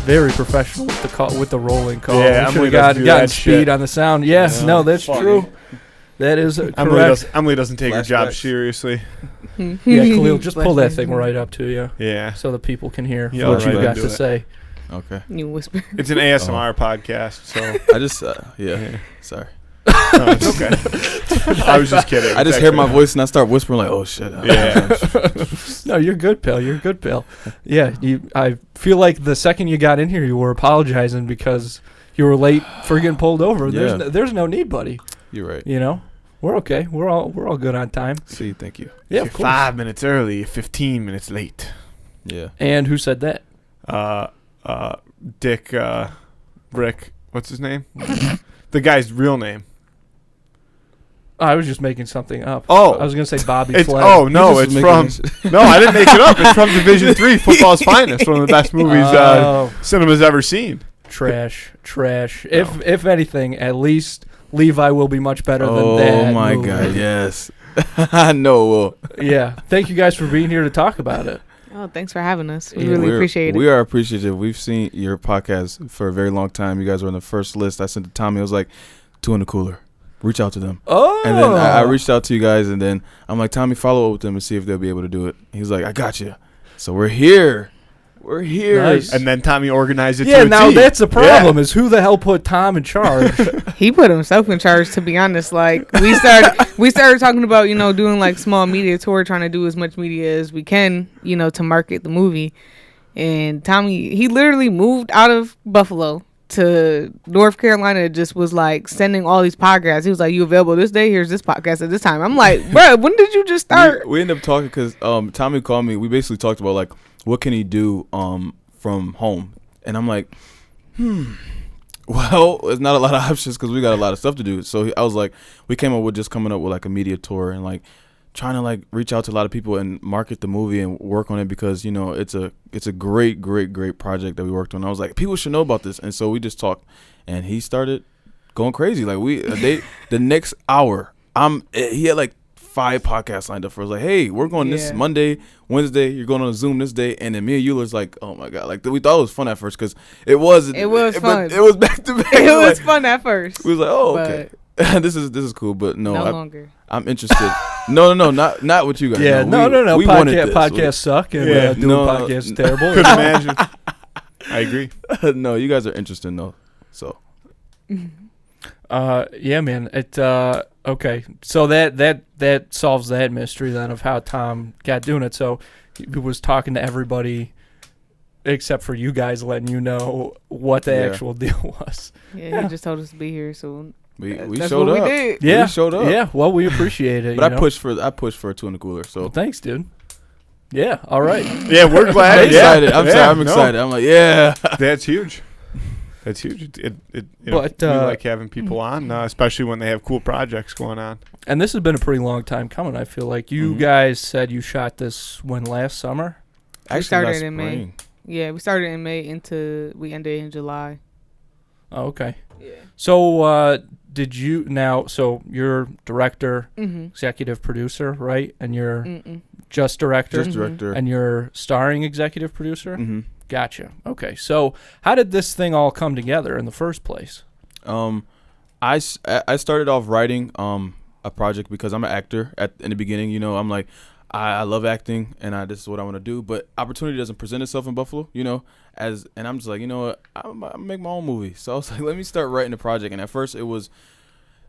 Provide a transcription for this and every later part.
very professional with the rolling call. Yeah, Emily gotten speed on the sound. Yes, no, that's true. That is correct. Emily doesn't take her job seriously. Yeah, Khalil, just pull that thing right up to you. Yeah. So the people can hear Yeah, what you right got to say. Okay. You whisper. It's an ASMR podcast, so. I just, sorry. No, it's okay. I was just kidding. I just hear my voice and I start whispering like, oh, shit. Yeah. No, you're good, pal. You're good, pal. Yeah, I feel like the second you got in here, you were apologizing because you were late for getting pulled over. Yeah. There's no need, buddy. You're right. You know? We're okay. We're all good on time. See, thank you. Yeah, You're of course. 5 minutes early, 15 minutes late. Yeah. And who said that? Dick, Rick, what's his name? The guy's real name. I was just making something up. Oh. I was going to say Bobby It's Flay. oh no, it's from no, I didn't make it up. It's from Division 3, Football's Finest, one of the best movies cinema's ever seen. Trash. If anything, at least Levi will be much better than that. Oh my movie. God, yes. I know. Yeah. Thank you guys for being here to talk about it. Oh, thanks for having us. We Yeah. really appreciate it. We are appreciative. We've seen your podcast for a very long time. You guys were on the first list. I sent to Tommy. I was like, 2 in the cooler. Reach out to them. Oh. And then I reached out to you guys, and then I'm like, Tommy, follow up with them and see if they'll be able to do it. He's like, I got you. So we're here. We're here. Nice. And then Tommy organized it Yeah, to a now T. that's the problem is who the hell put Tom in charge? He put himself in charge, to be honest. Like we started talking about, doing like small media tour, trying to do as much media as we can, to market the movie. And Tommy, he literally moved out of Buffalo to North Carolina, just was like sending all these podcasts. He was like, you available this day? Here's this podcast at this time. I'm like, bro, when did you just start? We ended up talking because Tommy called me. We basically talked about like, what can he do from home? And I'm like, well, there's not a lot of options because we got a lot of stuff to do. So I was like, we came up with just coming up with like a media tour and like trying to like reach out to a lot of people and market the movie and work on it because it's a great project that we worked on. I was like, people should know about this, and so we just talked, and he started going crazy. Like the next hour, he had like 5 podcasts lined up for us. Like, hey, we're going this Monday, Wednesday. You're going on a Zoom this day, and then me and Eula's like, oh my God, like we thought it was fun at first because it was fun. It was back to back. It was fun at first. We was like, oh okay. This is cool, but no longer. I'm interested. No, not with you guys. Yeah, no. We Podcasts suck, and doing podcasts is terrible. Could imagine. I agree. No, you guys are interesting though. So. Yeah, man. It okay. So that solves that mystery then of how Tom got doing it. So he was talking to everybody except for you guys, letting you know what the actual deal was. Yeah, he just told us to be here, so. We that's showed what up. We did. Yeah, we showed up. Yeah, well, we appreciate it. But I pushed for a 2 in the cooler. So thanks, dude. Yeah, all right. Yeah, we're glad. I'm excited. I'm excited. I'm like, yeah. That's huge. That's huge. We like having people on, especially when they have cool projects going on. And this has been a pretty long time coming. I feel like you guys said you shot this last summer. We started in May. Yeah, we started in May we ended in July. Oh, okay. Yeah. So so you're director, executive producer, right? And you're just director? Just director. And you're starring executive producer? Mm-hmm. Gotcha. Okay. So how did this thing all come together in the first place? I started off writing a project because I'm an actor in the beginning. I'm like, I love acting and this is what I want to do, but opportunity doesn't present itself in Buffalo, and I'm just like, what, I'm make my own movie. So I was like, let me start writing a project. And at first it was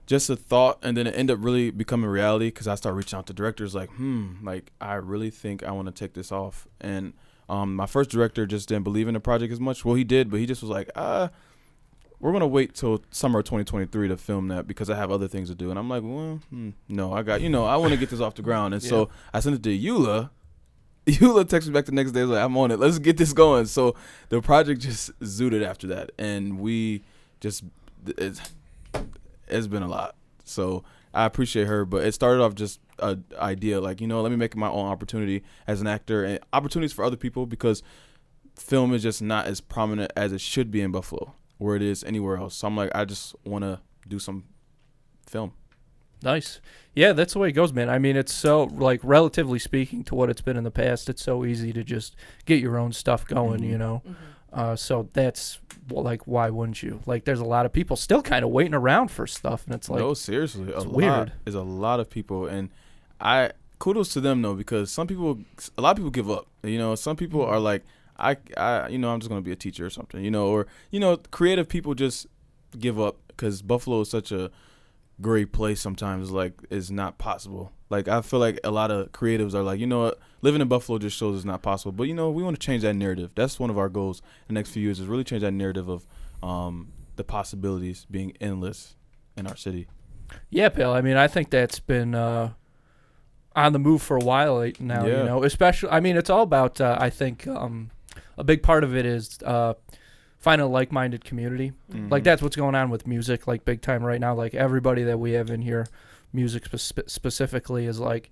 just a thought, and then it ended up really becoming reality because I started reaching out to directors like, like I really think I want to take this off. And my first director just didn't believe in the project as much. Well, he did, but he just was like, we're going to wait till summer of 2023 to film that because I have other things to do. And I'm like, well, no, I got, I want to get this off the ground. And so I sent it to Eula. Eula texted me back the next day. Like, I'm on it. Let's get this going. So the project just zooted after that. And we just, it's been a lot. So I appreciate her. But it started off just an idea like, let me make my own opportunity as an actor and opportunities for other people because film is just not as prominent as it should be in Buffalo, where it is anywhere else. So I'm like, I just want to do some film. Nice. Yeah, that's the way it goes, man. I mean, it's so, like, relatively speaking to what it's been in the past, it's so easy to just get your own stuff going, So that's like, why wouldn't you? Like, there's a lot of people still kind of waiting around for stuff, and it's like, no, seriously, weird. There's a lot of people, and I kudos to them though, because a lot of people give up. You know, some people are like, I'm just gonna be a teacher or something. You know, or creative people just give up because Buffalo is such a great place. Sometimes like it's not possible. Like I feel like a lot of creatives are like, you know what, living in Buffalo just shows it's not possible. But we want to change that narrative. That's one of our goals in the next few years, is really change that narrative of the possibilities being endless in our city. Yeah, Bill. I mean, I think that's been on the move for a while now. Yeah. You know, especially. I mean, it's all about. I think a big part of it is finding a like-minded community. Mm-hmm. Like that's what's going on with music, like big time right now. Like everybody that we have in here, music specifically, is like,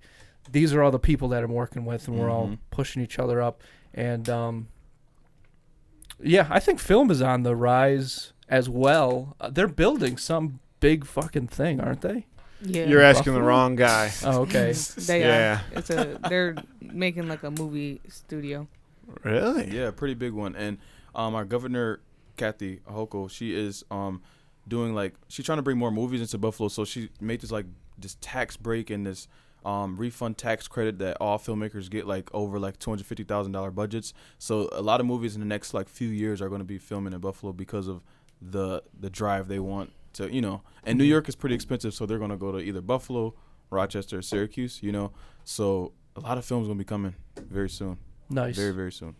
these are all the people that I'm working with, and we're all pushing each other up. And yeah, I think film is on the rise as well. They're building some big fucking thing, aren't they? Yeah. You're asking the Buffalo? wrong guy. Oh, okay. They Yeah. are. They're making like a movie studio. Really? Yeah, pretty big one. And our governor, Kathy Hochul, she is doing like, she's trying to bring more movies into Buffalo. So she made this tax break and this refund tax credit that all filmmakers get, like over like $250,000 budgets. So a lot of movies in the next like few years are going to be filming in Buffalo because of the drive they want to, and New York is pretty expensive. So they're going to go to either Buffalo, Rochester, or Syracuse, So a lot of films going to be coming very soon. Nice. Very, very soon.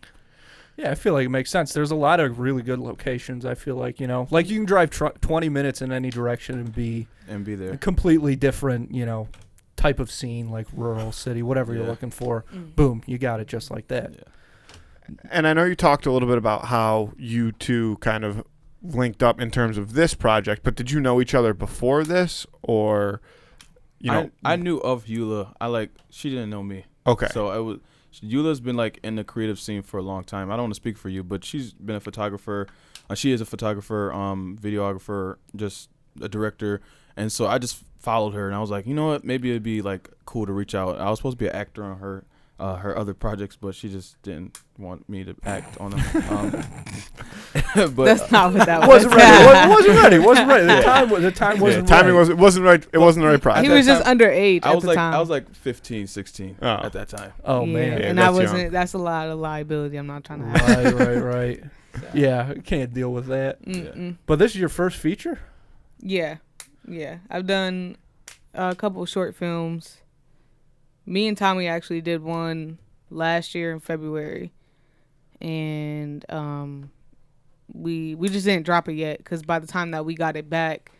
Yeah, I feel like it makes sense. There's a lot of really good locations. I feel like, like you can drive 20 minutes in any direction and be there. a completely different, type of scene, like rural, city, whatever you're Yeah. looking for. Boom, you got it just like that. Yeah. And I know you talked a little bit about how you two kind of linked up in terms of this project, but did you know each other before this, or, I knew of Eula. She didn't know me. Okay. So Eula's been like in the creative scene for a long time. I don't want to speak for you, but she's been a photographer. She is a photographer, videographer, just a director. And so I just followed her, and I was like, you know what? Maybe it'd be like cool to reach out. I was supposed to be an actor on her other projects, but she just didn't want me to act on them. But That's not what that was. Wasn't ready. Wasn't ready. The time wasn't timing right. wasn't right. It wasn't the right project. He was just underage I at was the like time. I was like 15, 16 Oh. at that time. Oh, Yeah, man. and that's I wasn't. young. That's a lot of liability. I'm not trying to have. Right. Yeah, I can't deal with that. Mm-mm. But this is your first feature? Yeah. I've done a couple of short films. Me and Tommy actually did one last year in February, and we just didn't drop it yet because by the time that we got it back,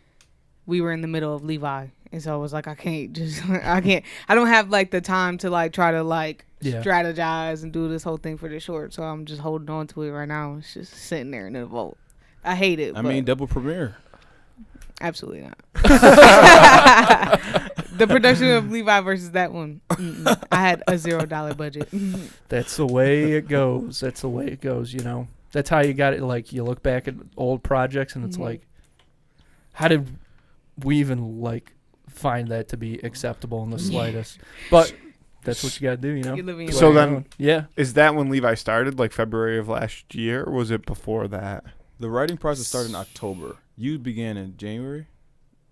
we were in the middle of Levi, and so I was like, I don't have like the time to like try to like strategize and do this whole thing for the short, so I'm just holding on to it right now. It's just sitting there in the vault. I hate it. I mean, double premiere. Absolutely not. The production of Levi versus that one. I had a $0 budget. That's the way it goes. That's how you got it. Like, you look back at old projects, and it's like, how did we even like find that to be acceptable in the slightest? But that's what you got to do, You're living your So life. then, yeah. is that when Levi started, like February of last year, or was it before that? The writing process started in October. You began in January,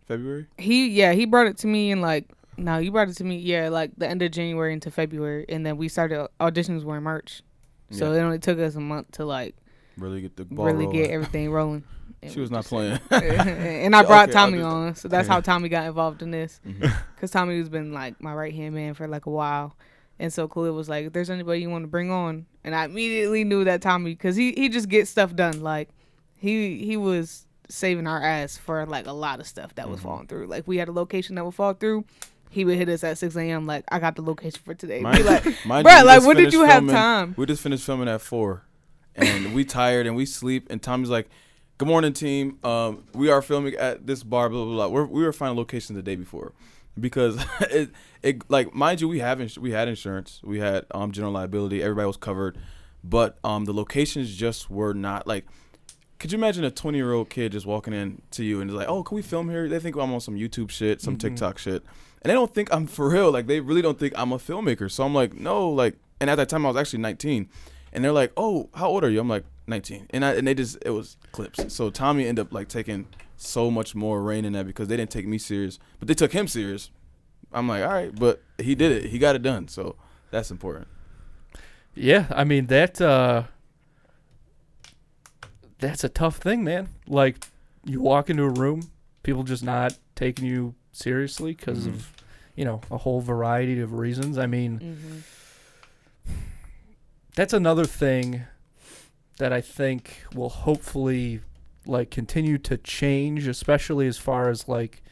February? He brought it to me in like the end of January into February, and then we started auditions were in March. So it only took us a month to like really get the ball rolling. get everything rolling. She was not playing. And I brought Okay, Tommy I'll on, so that's how Tommy got involved in this. Mhm. Because Tommy has been like my right hand man for like a while, and so Khalil was like, "If there's anybody you want to bring on," and I immediately knew that Tommy, because he just gets stuff done. Like he was saving our ass for like a lot of stuff that was falling through. Like we had a location that would fall through. He would hit us at 6 a.m. like, I got the location for today. Be like, Mind bro, you, we like just when did finished you have filming- time? We just finished filming at 4, and we tired and we sleep. And Tommy's like, "Good morning, team. We are filming at this bar. Blah blah blah." We were finding locations the day before, because it like, mind you, we had insurance, we had general liability, everybody was covered, but the locations just were not like. Could you imagine a 20-year-old kid just walking in to you and is like, "Oh, can we film here?" They think I'm on some YouTube shit, some TikTok shit, and they don't think I'm for real. Like, they really don't think I'm a filmmaker. So I'm like, no, like, and at that time I was actually 19, and they're like, "Oh, how old are you?" I'm like, 19. And it was clips. So Tommy ended up like taking so much more reign in that because they didn't take me serious, but they took him serious. I'm like, all right, but he did it. He got it done. So that's important. Yeah, I mean that's a tough thing, man. Like you walk into a room, people just not taking you seriously because of, a whole variety of reasons. I mean, that's another thing that I think will hopefully like continue to change, especially as far as like,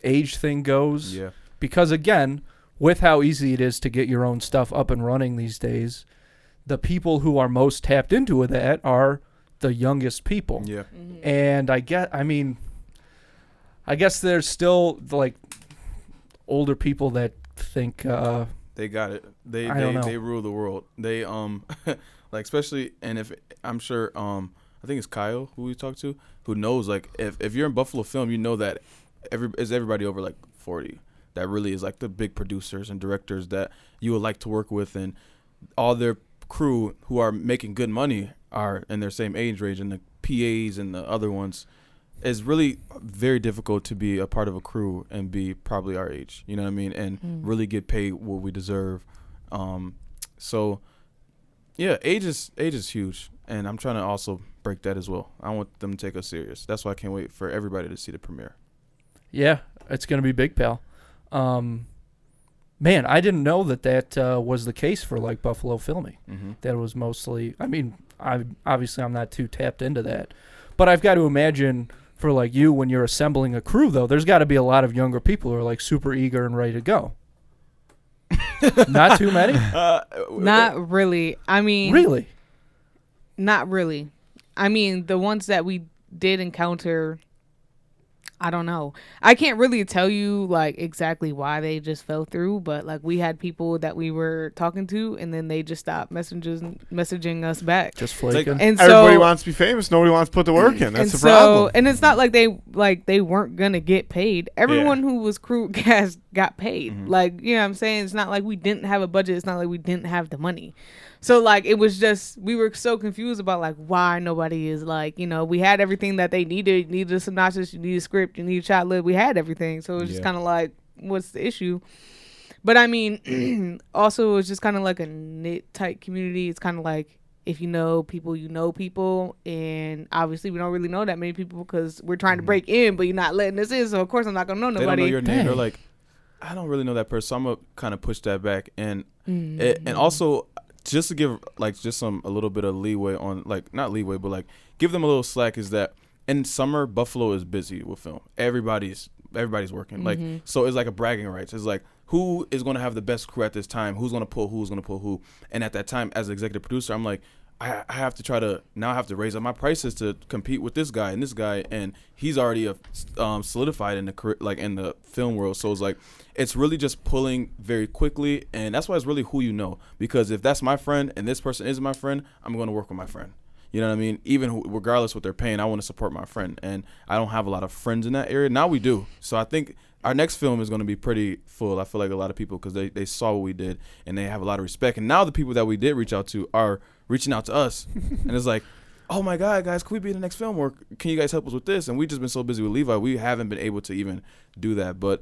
age thing goes. Yeah. Because again, with how easy it is to get your own stuff up and running these days, the people who are most tapped into that are the youngest people. Yeah. And I guess there's still like older people that think they got it. They rule the world. They like especially, and if I'm sure I think it's Kyle who we talked to who knows like if you're in Buffalo Film, you know that everybody over like 40 that really is like the big producers and directors that you would like to work with, and all their crew who are making good money are in their same age range, and the PAs and the other ones. It's really very difficult to be a part of a crew and be probably our age, you know what I mean, and really get paid what we deserve. So yeah, age is huge, and I'm trying to also break that as well. I want them to take us serious. That's why I can't wait for everybody to see the premiere. Yeah, it's gonna be big, pal. Man, I didn't know that was the case for like Buffalo Filming. That was mostly. I mean, I'm not too tapped into that, but I've got to imagine for like you when you're assembling a crew though, there's got to be a lot of younger people who are like super eager and ready to go. Not too many. Not really. I mean, really, not really. I mean, the ones that we did encounter. I don't know. I can't really tell you like exactly why they just fell through, but like we had people that we were talking to, and then they just stopped messaging us back. Just flaking. And everybody wants to be famous. Nobody wants to put the work in. That's the problem. And it's not like they weren't gonna get paid. Everyone who was crew cast got paid. Like, you know what I'm saying? It's not like we didn't have a budget. It's not like we didn't have the money. So like it was just we were so confused about like why nobody is like, we had everything that they needed. You needed a synopsis, you needed a script, you needed a shot list. We had everything. So it was just kind of like, what's the issue? But I mean, also it was just kind of like a knit tight community. It's kind of like if you know people, and obviously we don't really know that many people because we're trying to break in, but you're not letting us in. So of course I'm not gonna know nobody. They don't know your name. They're like, I don't really know that person. So I'm gonna kind of push that back, and also. Just to give like just a little bit of leeway on like not leeway but like give them a little slack is that in summer Buffalo is busy with film. Everybody's working like so it's like a bragging rights. It's like who is going to have the best crew at this time? Who's going to pull who? And at that time as an executive producer, I'm like I have to raise up my prices to compete with this guy, and he's already solidified in the film world. So it's like it's really just pulling very quickly, and that's why it's really who you know. Because if that's my friend and this person isn't my friend, I'm going to work with my friend. You know what I mean? Even regardless what they're paying, I want to support my friend, and I don't have a lot of friends in that area. Now we do. So I think our next film is going to be pretty full. I feel like a lot of people because they saw what we did and they have a lot of respect. And now the people that we did reach out to are reaching out to us, and it's like, oh my God, guys, can we be in the next film? Or can you guys help us with this? And we've just been so busy with Levi, we haven't been able to even do that. But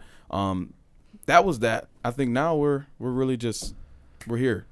that was that. I think now we're really we're here.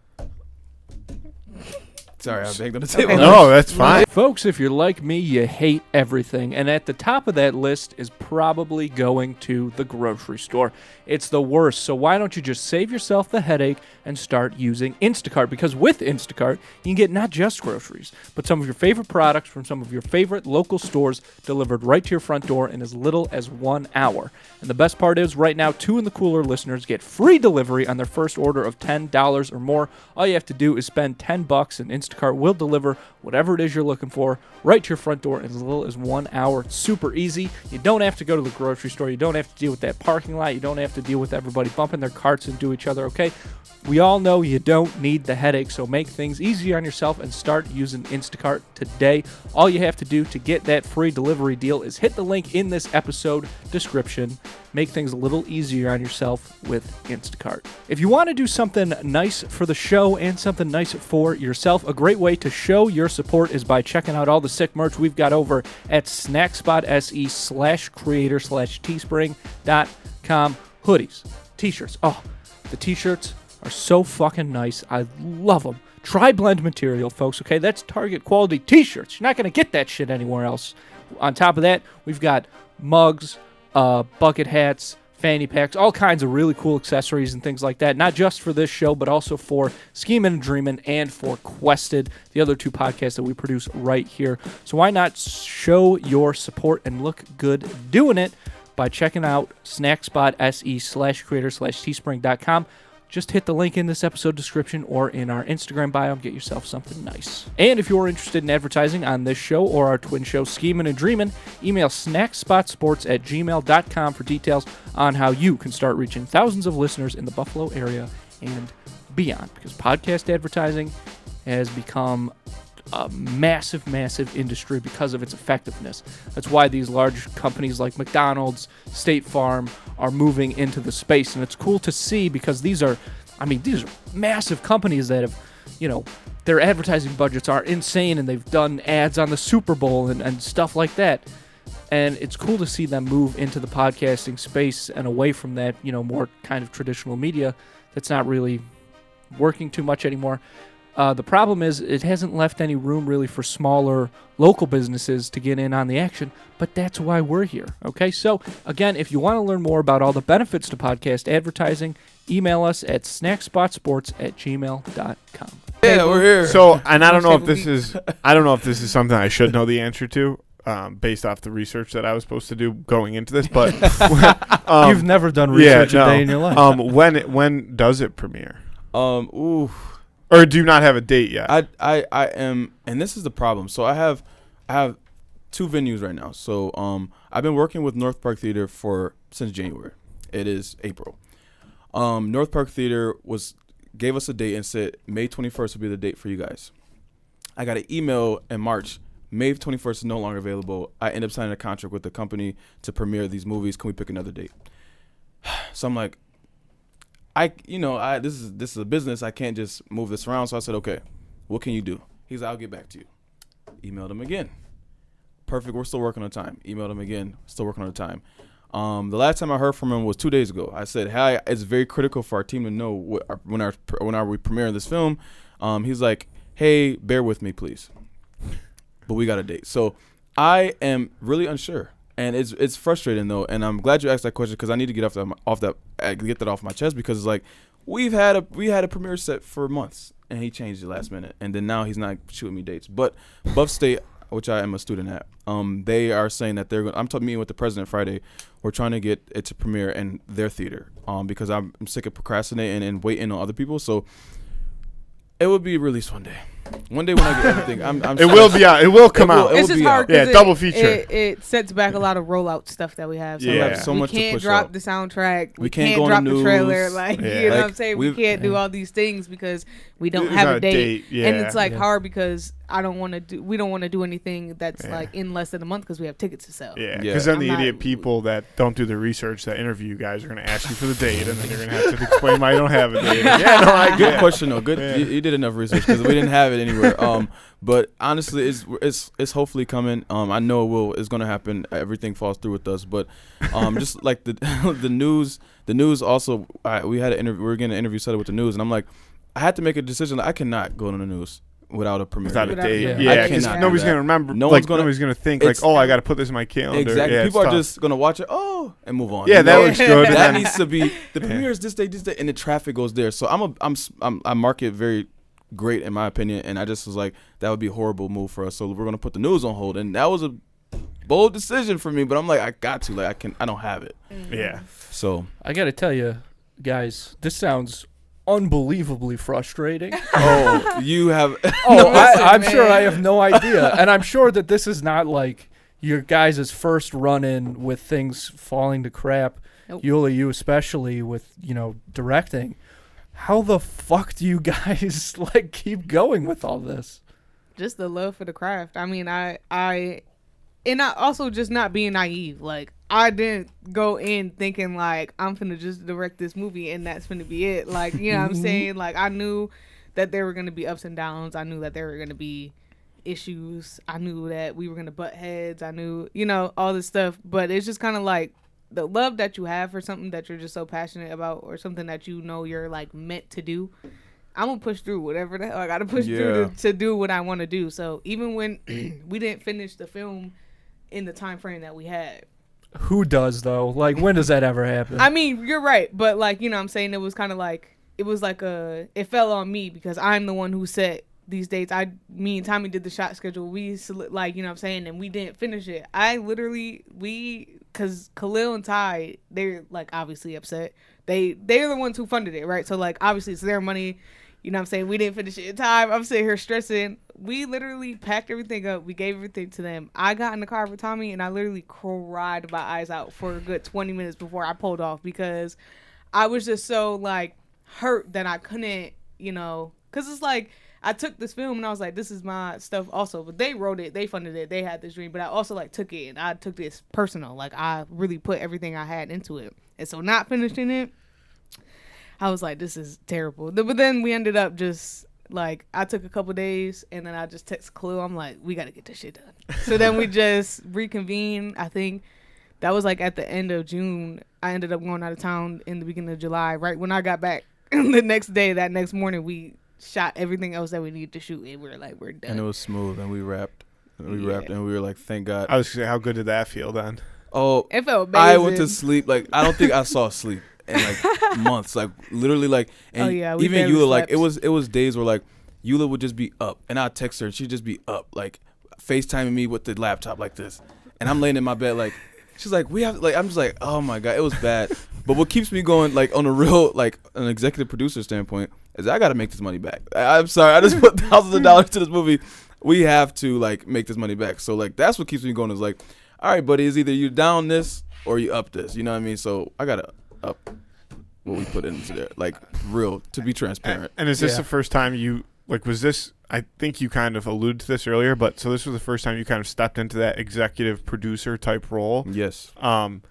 Sorry, I banged on the table. No, that's fine. Folks, if you're like me, you hate everything. And at the top of that list is probably going to the grocery store. It's the worst. So why don't you just save yourself the headache and start using Instacart? Because with Instacart, you can get not just groceries, but some of your favorite products from some of your favorite local stores delivered right to your front door in as little as 1 hour. And the best part is, right now, 2 in the Cooler listeners get free delivery on their first order of $10 or more. All you have to do is spend $10 and Instacart will deliver whatever it is you're looking for right to your front door in as little as 1 hour. It's super easy. You don't have to go to the grocery store. You don't have to deal with that parking lot. You don't have to deal with everybody bumping their carts into each other, okay? We all know you don't need the headache, so make things easier on yourself and start using Instacart today. All you have to do to get that free delivery deal is hit the link in this episode description make things a little easier on yourself with Instacart. If you want to do something nice for the show and something nice for yourself, a great way to show your support is by checking out all the sick merch we've got over at snackspot.se/creator/teespring.com. Hoodies, t-shirts. Oh, the t-shirts are so fucking nice. I love them. Tri-blend material, folks, okay? That's Target quality t-shirts. You're not going to get that shit anywhere else. On top of that, we've got mugs, bucket hats, fanny packs, all kinds of really cool accessories and things like that. Not just for this show, but also for Schemin' and Dreamin' and for Quested, the other two podcasts that we produce right here. So why not show your support and look good doing it by checking out snackspot.se/creator/teespring.com. Just hit the link in this episode description or in our Instagram bio and get yourself something nice. And if you're interested in advertising on this show or our twin show, Schemin' and Dreamin', email snackspotsports@gmail.com for details on how you can start reaching thousands of listeners in the Buffalo area and beyond. Because podcast advertising has become a massive, massive industry because of its effectiveness. That's why these large companies like McDonald's, State Farm are moving into the space. And it's cool to see because these are massive companies that have, their advertising budgets are insane and they've done ads on the Super Bowl and stuff like that. And it's cool to see them move into the podcasting space and away from that, more kind of traditional media that's not really working too much anymore. The problem is it hasn't left any room really for smaller local businesses to get in on the action, but that's why we're here, okay? So, again, if you want to learn more about all the benefits to podcast advertising, email us at snackspotsports@gmail.com. Yeah, we're here. So, and I don't know if this is something I should know the answer to, based off the research that I was supposed to do going into this, but you've never done research a day in your life. When does it premiere? Or do you not have a date yet? I am, and this is the problem. So I have two venues right now. So I've been working with North Park Theater since January. It is April. North Park Theater gave us a date and said May 21st will be the date for you guys. I got an email in March. May 21st is no longer available. I end up signing a contract with the company to premiere these movies. Can we pick another date? So I'm like, this is a business. I can't just move this around. So I said, okay, what can you do? He's like, I'll get back to you. Emailed him again. Perfect. We're still working on time. Emailed him again. Still working on time. The last time I heard from him was 2 days ago. I said, hey, it's very critical for our team to know when are we premiering this film. He's like, hey, bear with me, please. But we got a date. So I am really unsure. And it's frustrating though, and I'm glad you asked that question because I need to get that off my chest because it's like we had a premiere set for months and he changed it last minute and then now he's not shooting me dates. But Buff State, which I am a student at, they are saying that I'm meeting with the president Friday. We're trying to get it to premiere in their theater because I'm sick of procrastinating and waiting on other people. So it will be released one day. One day when I get everything, I'm it will be out. It will come out. It's just hard. Yeah, double feature. It sets back a lot of rollout stuff that we have. So yeah. So we much can't to push drop out. The soundtrack. We can't go drop on the the trailer. news. You know Like, what I'm saying? We can't do all these things because we don't have a date. Yeah. And it's hard because we don't want to do anything that's like in less than a month because we have tickets to sell. Yeah, because then the idiot people that don't do the research that interview you guys are going to ask you for the date, and then you're going to have to explain why you don't have a date. Good question though. Good, you did enough research because we didn't have it anywhere. But honestly, it's hopefully coming. I know it will. It's going to happen. Everything falls through with us. But just like the news also. We had an interview. We were getting an interview set up with the news, and I'm like, I had to make a decision. I cannot go on the news without a premiere. Without a date. Yeah, because nobody's going to remember. Nobody's going to think I got to put this in my calendar. Exactly. Yeah, people are just going to watch it. And move on. Yeah, that looks good. That needs to be the premiere is this day, and the traffic goes there. So I mark it very great in my opinion, and I just was like, that would be a horrible move for us. So we're gonna put the news on hold, and that was a bold decision for me. But I'm like, I got to, I don't have it. Yeah. So I got to tell you, guys, this sounds unbelievably frustrating. Oh, you have. I'm sure I have no idea, and I'm sure that this is not like your guys' first run-in with things falling to crap. Nope. Eula, you especially with directing. How the fuck do you guys keep going with all this? Just the love for the craft. I mean, I also just not being naive. Like I didn't go in thinking like I'm finna just direct this movie and that's finna be it. Like, you know what I'm saying? Like, I knew that there were gonna be ups and downs. I knew that there were gonna be issues. I knew that we were gonna butt heads. I knew, you know, all this stuff. But it's just kind of like the love that you have for something that you're just so passionate about, or something that you know you're like meant to do. I'm gonna push through whatever the hell I gotta push through to do what I want to do. So even when we didn't finish the film in the time frame that we had. Who does though? Like, when does that ever happen? I mean, you're right, but like, you know what I'm saying, it was kind of like it fell on me because I'm the one who set these dates. Me and Tommy did the shot schedule. We like, you know what I'm saying, and we didn't finish it. Cuz Khalil and Ty, they're like obviously upset. They're the ones who funded it, right? So like obviously it's their money. You know what I'm saying? We didn't finish it in time. I'm sitting here stressing. We literally packed everything up. We gave everything to them. I got in the car with Tommy, and I literally cried my eyes out for a good 20 minutes before I pulled off, because I was just so, like, hurt that I couldn't, you know, because it's like I took this film, and I was like, this is my stuff also. But they wrote it. They funded it. They had this dream. But I also, like, took it, and I took this personal. Like, I really put everything I had into it. And so not finishing it, I was like, this is terrible. But then we ended up just, like, I took a couple days, and then I just texted Khalil. I'm like, we got to get this shit done. So then we just reconvened. I think that was, like, at the end of June. I ended up going out of town in the beginning of July. Right when I got back the next day, that next morning, we shot everything else that we needed to shoot, and we were like, we're done. And it was smooth, and we wrapped. And we were like, thank God. I was gonna say, how good did that feel then? Oh, it felt amazing. I went to sleep. Like, I don't think I saw sleep in like months. Like, literally, like, and even Eula, like, it was days where like Eula would just be up, and I'd text her, and she'd just be up, like FaceTiming me with the laptop like this, and I'm laying in my bed, like, she's like, we have, like, I'm just like, oh my God, it was bad. But what keeps me going, like, on a real, like, an executive producer standpoint, is I got to make this money back. I'm sorry, I just put thousands of dollars to this movie. We have to, like, make this money back. So, like, that's what keeps me going, is like, all right, buddy, it's either you down this or you up this. You know what I mean? So I got to up what we put into there, like, real, to be transparent. And is this the first time you, like, was this, I think you kind of alluded to this earlier, but so this was the first time you kind of stepped into that executive producer type role? Yes.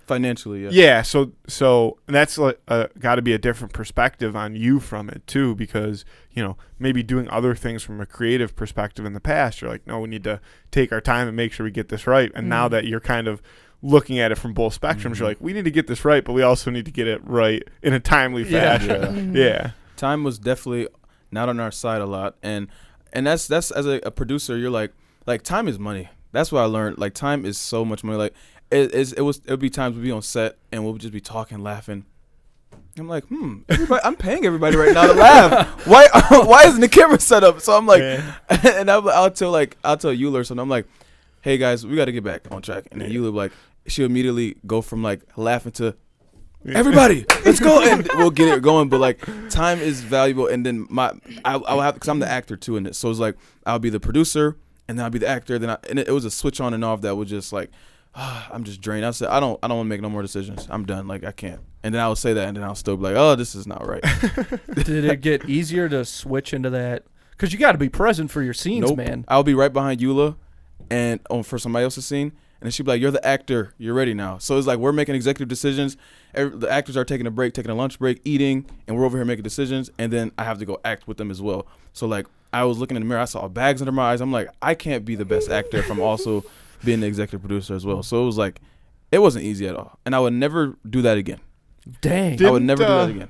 Financially, yes. Yeah, so that's like, got to be a different perspective on you from it too, because, you know, maybe doing other things from a creative perspective in the past, you're like, no, we need to take our time and make sure we get this right. And now that you're kind of looking at it from both spectrums, you're like, we need to get this right, but we also need to get it right in a timely fashion. Yeah. Time was definitely not on our side a lot, and that's as a producer, you're like time is money. That's what I learned. Like, time is so much money. Like, it would be times we'd be on set and we'll just be talking, laughing. I'm like, everybody, I'm paying everybody right now to laugh. Why isn't the camera set up? So I'm like, and I'll tell Eula or something. I'm like, hey guys, we got to get back on track. And then Eula, like, she'll immediately go from like laughing to, everybody, let's go, and we'll get it going. But like, time is valuable, and then I'll have, because I'm the actor too in it. So it's like, I'll be the producer, and then I'll be the actor. Then and it was a switch on and off that was just like, I'm just drained. I said, I don't want to make no more decisions. I'm done. Like, I can't. And then I would say that, and then I'll still be like, oh, this is not right. Did it get easier to switch into that? Because you got to be present for your scenes, man. I'll be right behind Eula, and for somebody else's scene. And then she'd be like, you're the actor. You're ready now. So it's like, we're making executive decisions. The actors are taking a break, taking a lunch break, eating, and we're over here making decisions. And then I have to go act with them as well. So, like, I was looking in the mirror. I saw bags under my eyes. I'm like, I can't be the best actor if I'm also being the executive producer as well. So it was like, it wasn't easy at all. And I would never do that again. Dang. I would never do that again.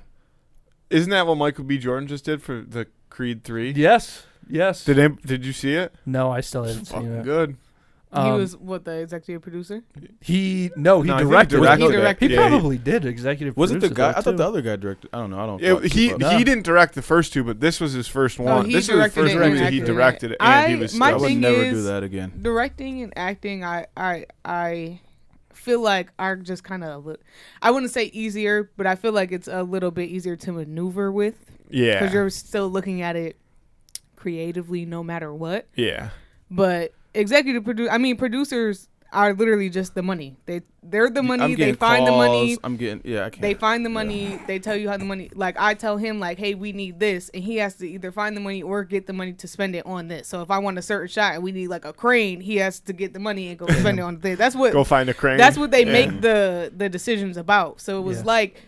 Isn't that what Michael B. Jordan just did for the Creed 3? Yes. Did you see it? No, I still haven't seen it. Good. He was the executive producer? He directed. He probably did executive producer. Was it the guy? I thought the other guy directed. I don't know. He didn't direct the first two, but this was his first one. This was the first movie he directed it, and he was. I would never do that again. Directing and acting, I feel like are just kind of, I wouldn't say easier, but I feel like it's a little bit easier to maneuver with. Yeah. Because you're still looking at it creatively, no matter what. Yeah. But executive producers, are literally just the money. They're the money. I'm They getting find the money. calls. I'm getting I can't. They find the money. They tell you how the money. Like I tell him like, hey, we need this, and he has to either find the money or get the money to spend it on this. So if I want a certain shot and we need like a crane, he has to get the money and go spend it on the thing. That's what. Go find a crane. That's what they make the decisions about. So it was like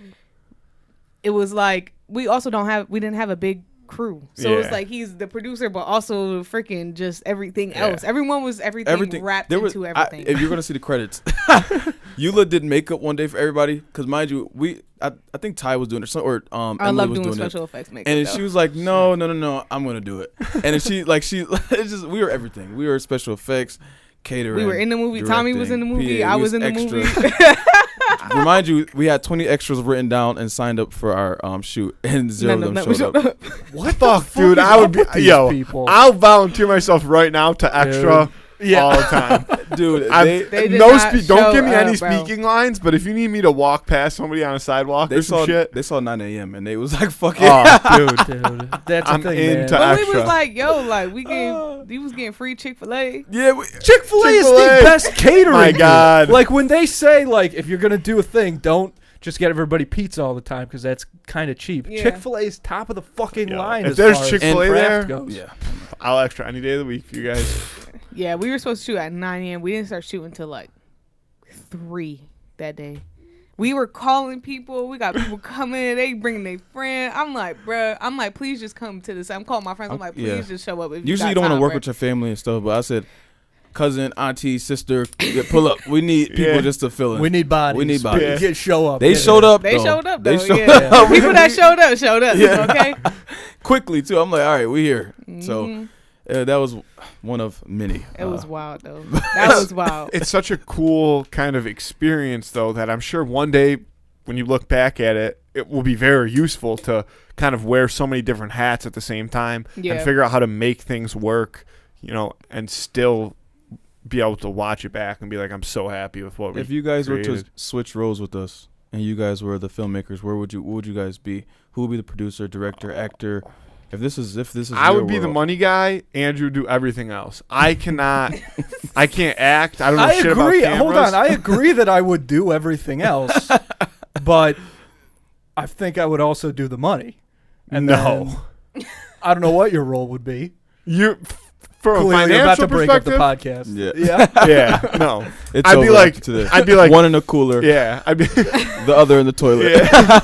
we also didn't have a big crew. So it's like he's the producer, but also freaking just everything else. Everyone was everything wrapped into everything. If you're gonna see the credits, Eula did makeup one day for everybody. Cause mind you, I think Ty was doing it, or I Emily love was doing doing special it. effects makeup. And though. she was like, no, I'm gonna do it. And then it's just we were everything. We were special effects, catering. We were in the movie. Tommy was in the movie. PA, I was in the extras. movie. Remind you, we had 20 extras written down and signed up for our shoot, and zero of them showed up. What the fuck, dude? I would be people? I'll volunteer myself right now to extra all the time. Dude, They did not don't give me show any up, bro. speaking lines, but if you need me to walk past somebody on a sidewalk or some shit. They saw 9 a.m. and they was like, fuck it. Oh, dude. Dude, that's I'm the thing, into man. But we extra. was like, yo, like he was getting free Chick-fil-A. Yeah, Chick-fil-A is the Chick-fil-A. best catering. My God. Like when they say like if you're gonna do a thing, don't just get everybody pizza all the time because that's kind of cheap. Yeah. Chick-fil-A is top of the fucking line. If as there's far as Chick-fil-A craft there, goes. yeah. I'll extra any day of the week for you guys. Yeah, we were supposed to shoot at 9 a.m. We didn't start shooting until like 3 that day. We were calling people. We got people coming. They bringing their friend. I'm like, bruh. Please just come to this. I'm calling my friends. I'm like, please just show up. If Usually you don't want to work with your family and stuff, but I said, cousin, auntie, sister, pull up. We need people just to fill in. We need bodies. We need bodies. Get show up. They showed up. They though. showed up. They Though, showed yeah. up. People that showed up. Yeah. Okay. Quickly too. I'm like, all right, we here. Mm-hmm. So that was one of many. It was wild though. That was wild. It's such a cool kind of experience, though, that I'm sure one day when you look back at it, it will be very useful to kind of wear so many different hats at the same time and figure out how to make things work, and still be able to watch it back and be like, I'm so happy with what we If you guys created. were to switch roles with us and you guys were the filmmakers, what would you guys be? Who would be the producer, director, actor? If this is I your would be the world. money guy. Andrew do everything else. I cannot. I can't act. I don't know I shit agree. about Hold cameras. on. I agree that I would do everything else, but I think I would also do the money. And No. then I don't know what your role would be. You for a Clearly, you're about financial to break up the perspective. podcast. Yeah. Yeah, no. It's I'd be over like, after today. I'd be like, one in the cooler, yeah. I'd be, the other in the toilet. yeah.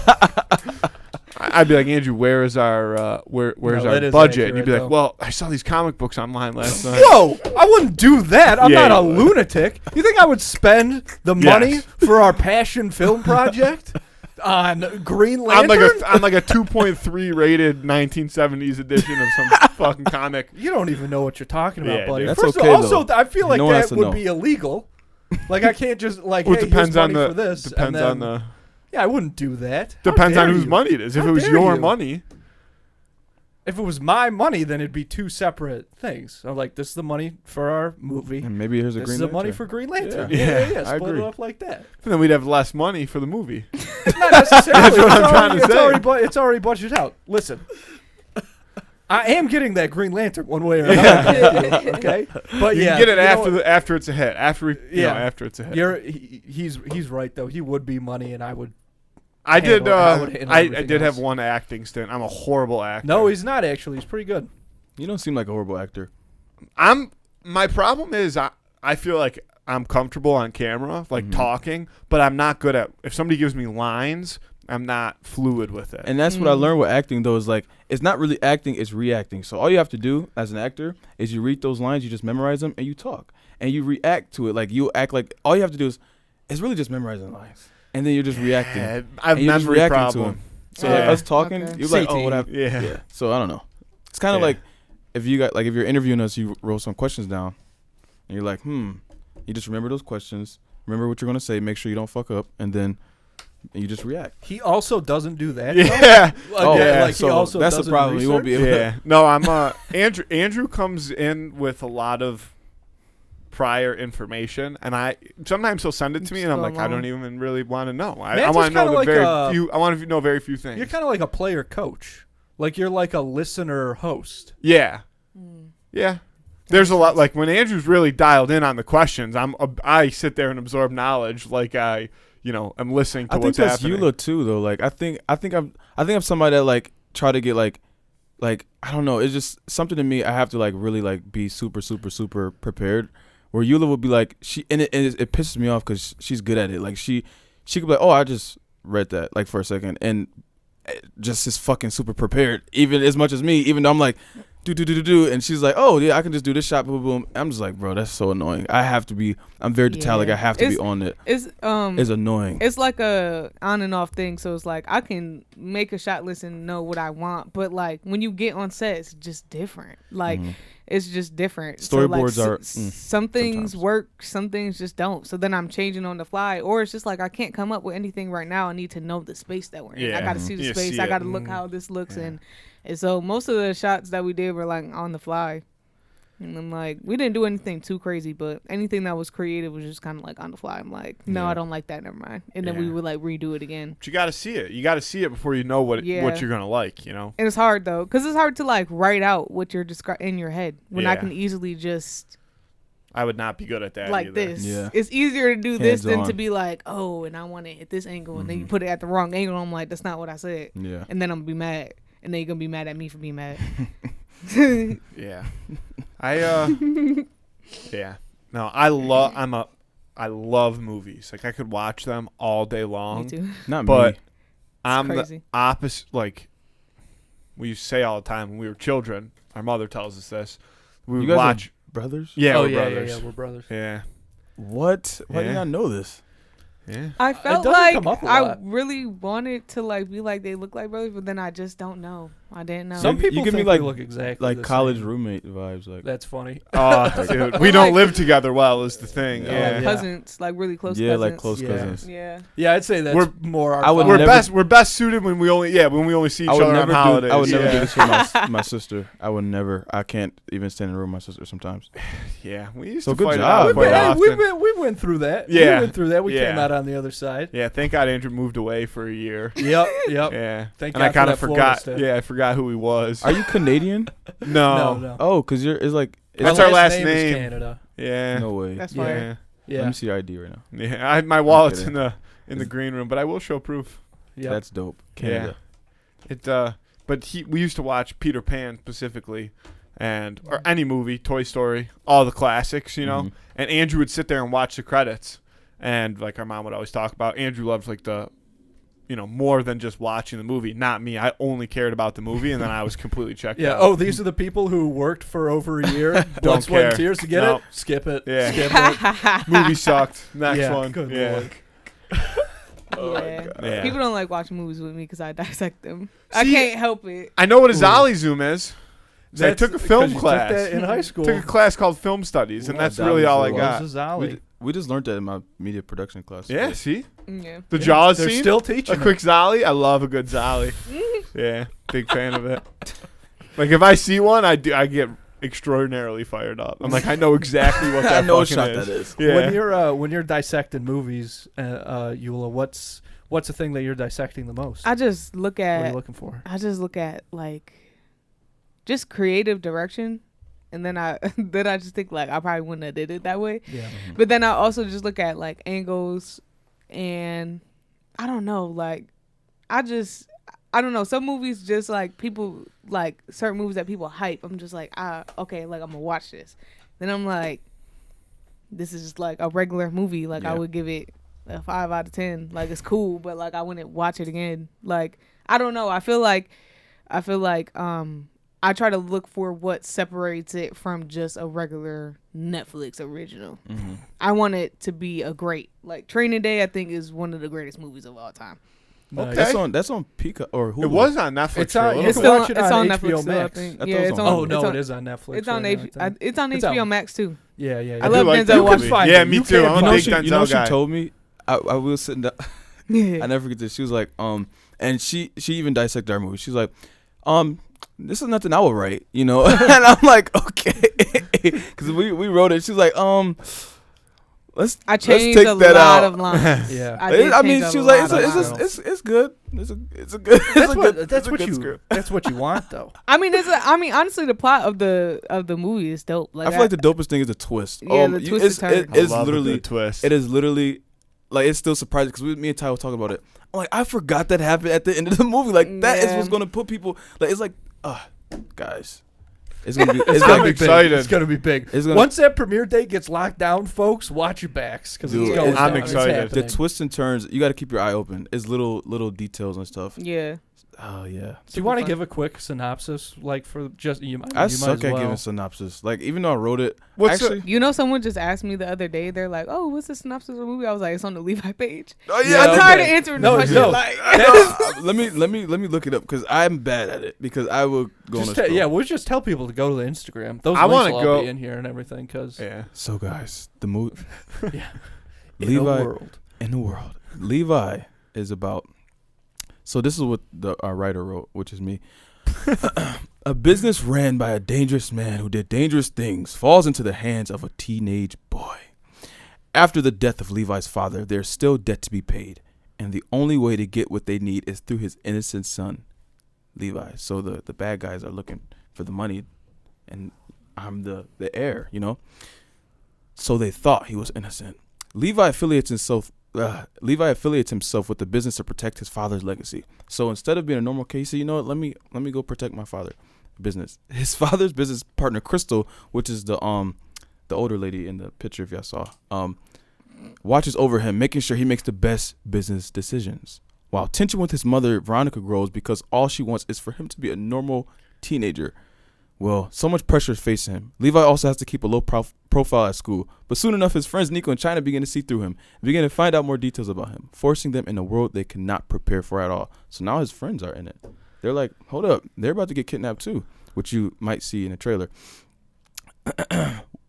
I'd be like, Andrew, where's our where's No, our that is budget? And you'd be accurate, like, well, I saw these comic books online last night. Whoa! I wouldn't do that. I'm Yeah, not a you would. lunatic. You think I would spend the money for our passion film project on Green I'm Lantern? like a 2.3 rated 1970s edition of some fucking comic. You don't even know what you're talking about, Yeah, buddy. dude. That's First okay, of all, also, though. I feel like No one has that to would know. be illegal. Like I can't just like, Well, hey, it depends here's on money the for this. depends and then, on the Yeah, I wouldn't do that. How depends on dare whose you? money it is. If How it was dare your you? money, If it was my money, then it'd be two separate things. So like, this is the money for our movie. And maybe here's a This Green is the Lantern. money for Green Lantern. Yeah. Yeah, I split agree. it up like that. then we'd have less money for the movie. Not necessarily. That's what I'm trying to say. It's already budgeted out. Listen, I am getting that Green Lantern one way or another. Okay, but You yeah, can get it you know after it's a hit. After Yeah. after it's a hit. he's right though. He would be money, and I would. I did. I would handle I everything did have else. one acting stint. I'm a horrible actor. No, he's not actually. He's pretty good. You don't seem like a horrible actor. My problem is I feel like I'm comfortable on camera, like talking, but I'm not good at. If somebody gives me lines, I'm not fluid with it. And that's what I learned with acting, though, is like, it's not really acting, it's reacting. So all you have to do as an actor is you read those lines, you just memorize them, and you talk. And you react to it. Like, you act like, all you have to do is, it's really just memorizing lines. And then you're just reacting. I have and you're just memory reacting to problem. them. So like Yeah. us talking, Okay. you're like, CT. oh, what happened? Yeah. So I don't know. It's kind of Yeah. like, if you're interviewing us, you wrote some questions down. And you're like, you just remember those questions, remember what you're going to say, make sure you don't fuck up, and then you just react. He also doesn't do that. Yeah. Oh, yeah, yeah. Like So he also that's the doesn't problem. You won't be research. able Yeah. No, I'm Andrew comes in with a lot of prior information, and I sometimes he'll send it to me, and I'm like, I don't even really want to know. I Man's want to just know kinda like few. I want to know very few things. You're kind of like a player coach. Like you're like a listener host. Yeah. Yeah. There's a lot, like when Andrew's really dialed in on the questions, I sit there and absorb knowledge, like I'm listening to what's happening. I think that's Eula too, though. Like I think I'm somebody that like try to get like I don't know. It's just something to me. I have to like really like be super prepared. Where Eula would be like it pisses me off because she's good at it. Like she could be like, oh, I just read that like for a second and just is fucking super prepared, even as much as me. Even though I'm like. Do, and she's like, oh yeah, I can just do this shot, boom, boom. I'm just like, bro, that's so annoying. I'm very detailed. Like I have to be on it. It's annoying. It's like a on and off thing. So it's like I can make a shot list and know what I want, but like when you get on set, it's just different. Like it's just different. Storyboards so, like, are some things sometimes work, some things just don't. So then I'm changing on the fly, or it's just like I can't come up with anything right now. I need to know the space that we're in. I got to see the space. I got to look how this looks And so most of the shots that we did were like on the fly. And I'm like, we didn't do anything too crazy, but anything that was creative was just kind of like on the fly. I'm like, no, I don't like that. Never mind. And then we would like redo it again. But you got to see it. You got to see it before you know what you're going to like, And it's hard though, because it's hard to like write out what you're in your head when I can easily just. I would not be good at that like either. This. Yeah. It's easier to do this than to be like, oh, and I want it at this angle. And then you put it at the wrong angle. I'm like, that's not what I said. Yeah. And then I'm going to be mad. And then you're going to be mad at me for being mad. Yeah. Yeah. No, I love movies. Like I could watch them all day long. Me too. Not but me. I'm crazy. the opposite. Like we used to say all the time when we were children, our mother tells us this. We would watch brothers? Yeah, we're brothers. Yeah, we're brothers. Yeah. What? Why did I know this? Yeah. I felt like I really wanted to like be like they look like brothers, but then I just don't know. I didn't know. Some people you give me think like we look exactly like the college same. roommate vibes. Like That's funny. Oh, dude, we don't live together well is the thing. Like cousins, like really close cousins. Yeah, like close cousins. Yeah. Yeah, I'd say that's more our we're best suited when we only see each other on holidays. I would never do this for my sister. I would never. I can't even stand in the room with my sister sometimes. Yeah, we used to fight good it out job, quite often. We went through that. Yeah. We went through that. We came out on the other side. Yeah, thank God Andrew moved away for a year. Yep. Yeah. Thank and God I kind of for that forgot. Florida stuff. Yeah, I forgot who he was. Are you Canadian? No. Oh, because it's like that's our last name. name. Is Canada. Yeah. No way. That's fine. Yeah. Let me see your ID right now. Yeah, my wallet's in the green room, but I will show proof. Yeah. That's dope. Canada. Yeah. But we used to watch Peter Pan specifically, or any movie, Toy Story, all the classics, And Andrew would sit there and watch the credits, and like our mom would always talk about. Andrew loved like the. More than just watching the movie. Not me. I only cared about the movie, and then I was completely checked out. Oh, these are the people who worked for over a year. Blood, sweat, and tears to get it? Skip it. Yeah. Skip it. Movie sucked. Next one. Good Lord. Yeah. People don't like watching movies with me because I dissect them. I can't help it. I know what a Zolly Zoom is. I took a film class. Took that in high school. Took a class called Film Studies, and that's really all I got. We just learned that in my media production class. Yeah, see? Yeah. The Jaws They're scene? still teaching a quick Zolly? I love a good Zolly. Yeah, big fan of it. Like, if I see one, I get extraordinarily fired up. I'm like, I know exactly what that is. Yeah. When you're dissecting movies, Eula, what's the thing that you're dissecting the most? I just look at... What are you looking for? I just look at, like, just creative direction. And then I just think like I probably wouldn't have did it that way. Yeah. Mm-hmm. But then I also just look at like angles, and I don't know, like I don't know. Some movies just like people like certain movies that people hype. I'm just like okay, like I'm gonna watch this. Then I'm like, this is just like a regular movie. Like I would give it a 5 out of 10. Like it's cool, but like I wouldn't watch it again. Like I don't know. I feel like I try to look for what separates it from just a regular Netflix original. Mm-hmm. I want it to be a great, like Training Day, I think is one of the greatest movies of all time. Okay. That's on Pika or Hulu. It was on Netflix. It's on HBO Netflix. Max. It is on Netflix. It's on HBO Max too. Yeah. I love Denzel Washington. Yeah, me too. I'm a big Denzel guy. She told me I was sitting down. I never forget this. She was like, and she even dissected our movie. She's like, this is nothing I would write, and I'm like, okay, because we wrote it. She's like, I changed take a that lot out. of lines. Yeah. I mean, she was like, it's good. It's good. That's what you want though. I mean, honestly, the plot of the movie is dope. Like, I feel like the dopest thing is the twist. Yeah, the twist is turn. It's I love a literally good twist. It is literally like it's still surprising because me and Ty were talking about it. I'm like, I forgot that happened at the end of the movie. Like that is what's gonna put people. Like it's like, guys, it's gonna be. It's I'm gonna be excited. big. It's gonna be big. It's gonna- Once that premiere date gets locked down, folks, watch your backs because Dude, it's going I'm down. It's excited. the happening. twists and turns. You got to keep your eye open. It's little details and stuff. Yeah. Oh yeah. Do you want to fun. give a quick synopsis, like for just you? I you suck might as at well. giving synopsis. Like even though I wrote it, What's actually. You know, someone just asked me the other day. They're like, "Oh, what's the synopsis of the movie?" I was like, "It's on the Levi page." Oh Yeah, I'm okay. tired of answering the No, question. no. Like, let me look it up because I'm bad at it because I will go on Just a scroll. yeah, we'll just tell people to go to the Instagram. Those I links wanna will all go- be in here and everything because Yeah. So guys, the movie yeah, Levi in the world. in the world. Levi is about. So this is what the writer wrote, which is me. A business ran by a dangerous man who did dangerous things falls into the hands of a teenage boy. After the death of Levi's father, there's still debt to be paid, and the only way to get what they need is through his innocent son, Levi. So the bad guys are looking for the money, and I'm the heir, you know. So they thought he was innocent. Levi affiliates himself with the business to protect his father's legacy. So instead of being a normal case, you know what? Let me go protect my father's business. His father's business partner, Crystal, which is the older lady in the picture, if y'all saw, watches over him, making sure he makes the best business decisions. While tension with his mother, Veronica, grows because all she wants is for him to be a normal teenager. Well, so much pressure is facing him. Levi also has to keep a low profile at school, but soon enough his friends Nico and China begin to see through him and begin to find out more details about him, forcing them in a world they cannot prepare for at all. So now his friends are in it. They're like, hold up, they're about to get kidnapped too, which you might see in a trailer.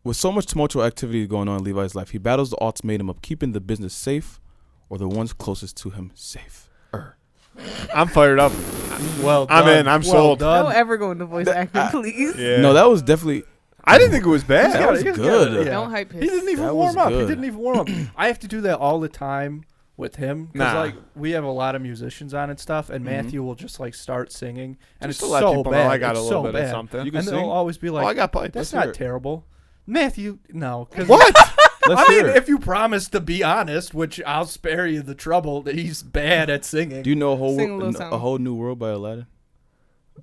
With so much tumultuous activity going on in Levi's life, he battles the ultimatum of keeping the business safe or the ones closest to him safe. I'm fired up. Well, I'm done. in. I'm Well sold. done. don't ever go into voice acting, please. Yeah. No, that was definitely. I didn't think it was bad. That was good. Yeah. Don't hype his. He didn't even That warm was up. He good. didn't even warm up. I have to do that all the time with him because Nah. like we have a lot of musicians on and stuff, and Mhm. Matthew will just like start singing, and Just it's to let so people bad. know I got It's a little so bit of bad. something. You can And sing. they'll always be Oh, like, I got pipes. "That's Let's hear not it. terrible." Matthew, no. 'Cause What? Let's I mean, hear it. if you promise to be honest, which I'll spare you the trouble, that he's bad at singing. Do you know Sing a little a something. whole new world by Aladdin?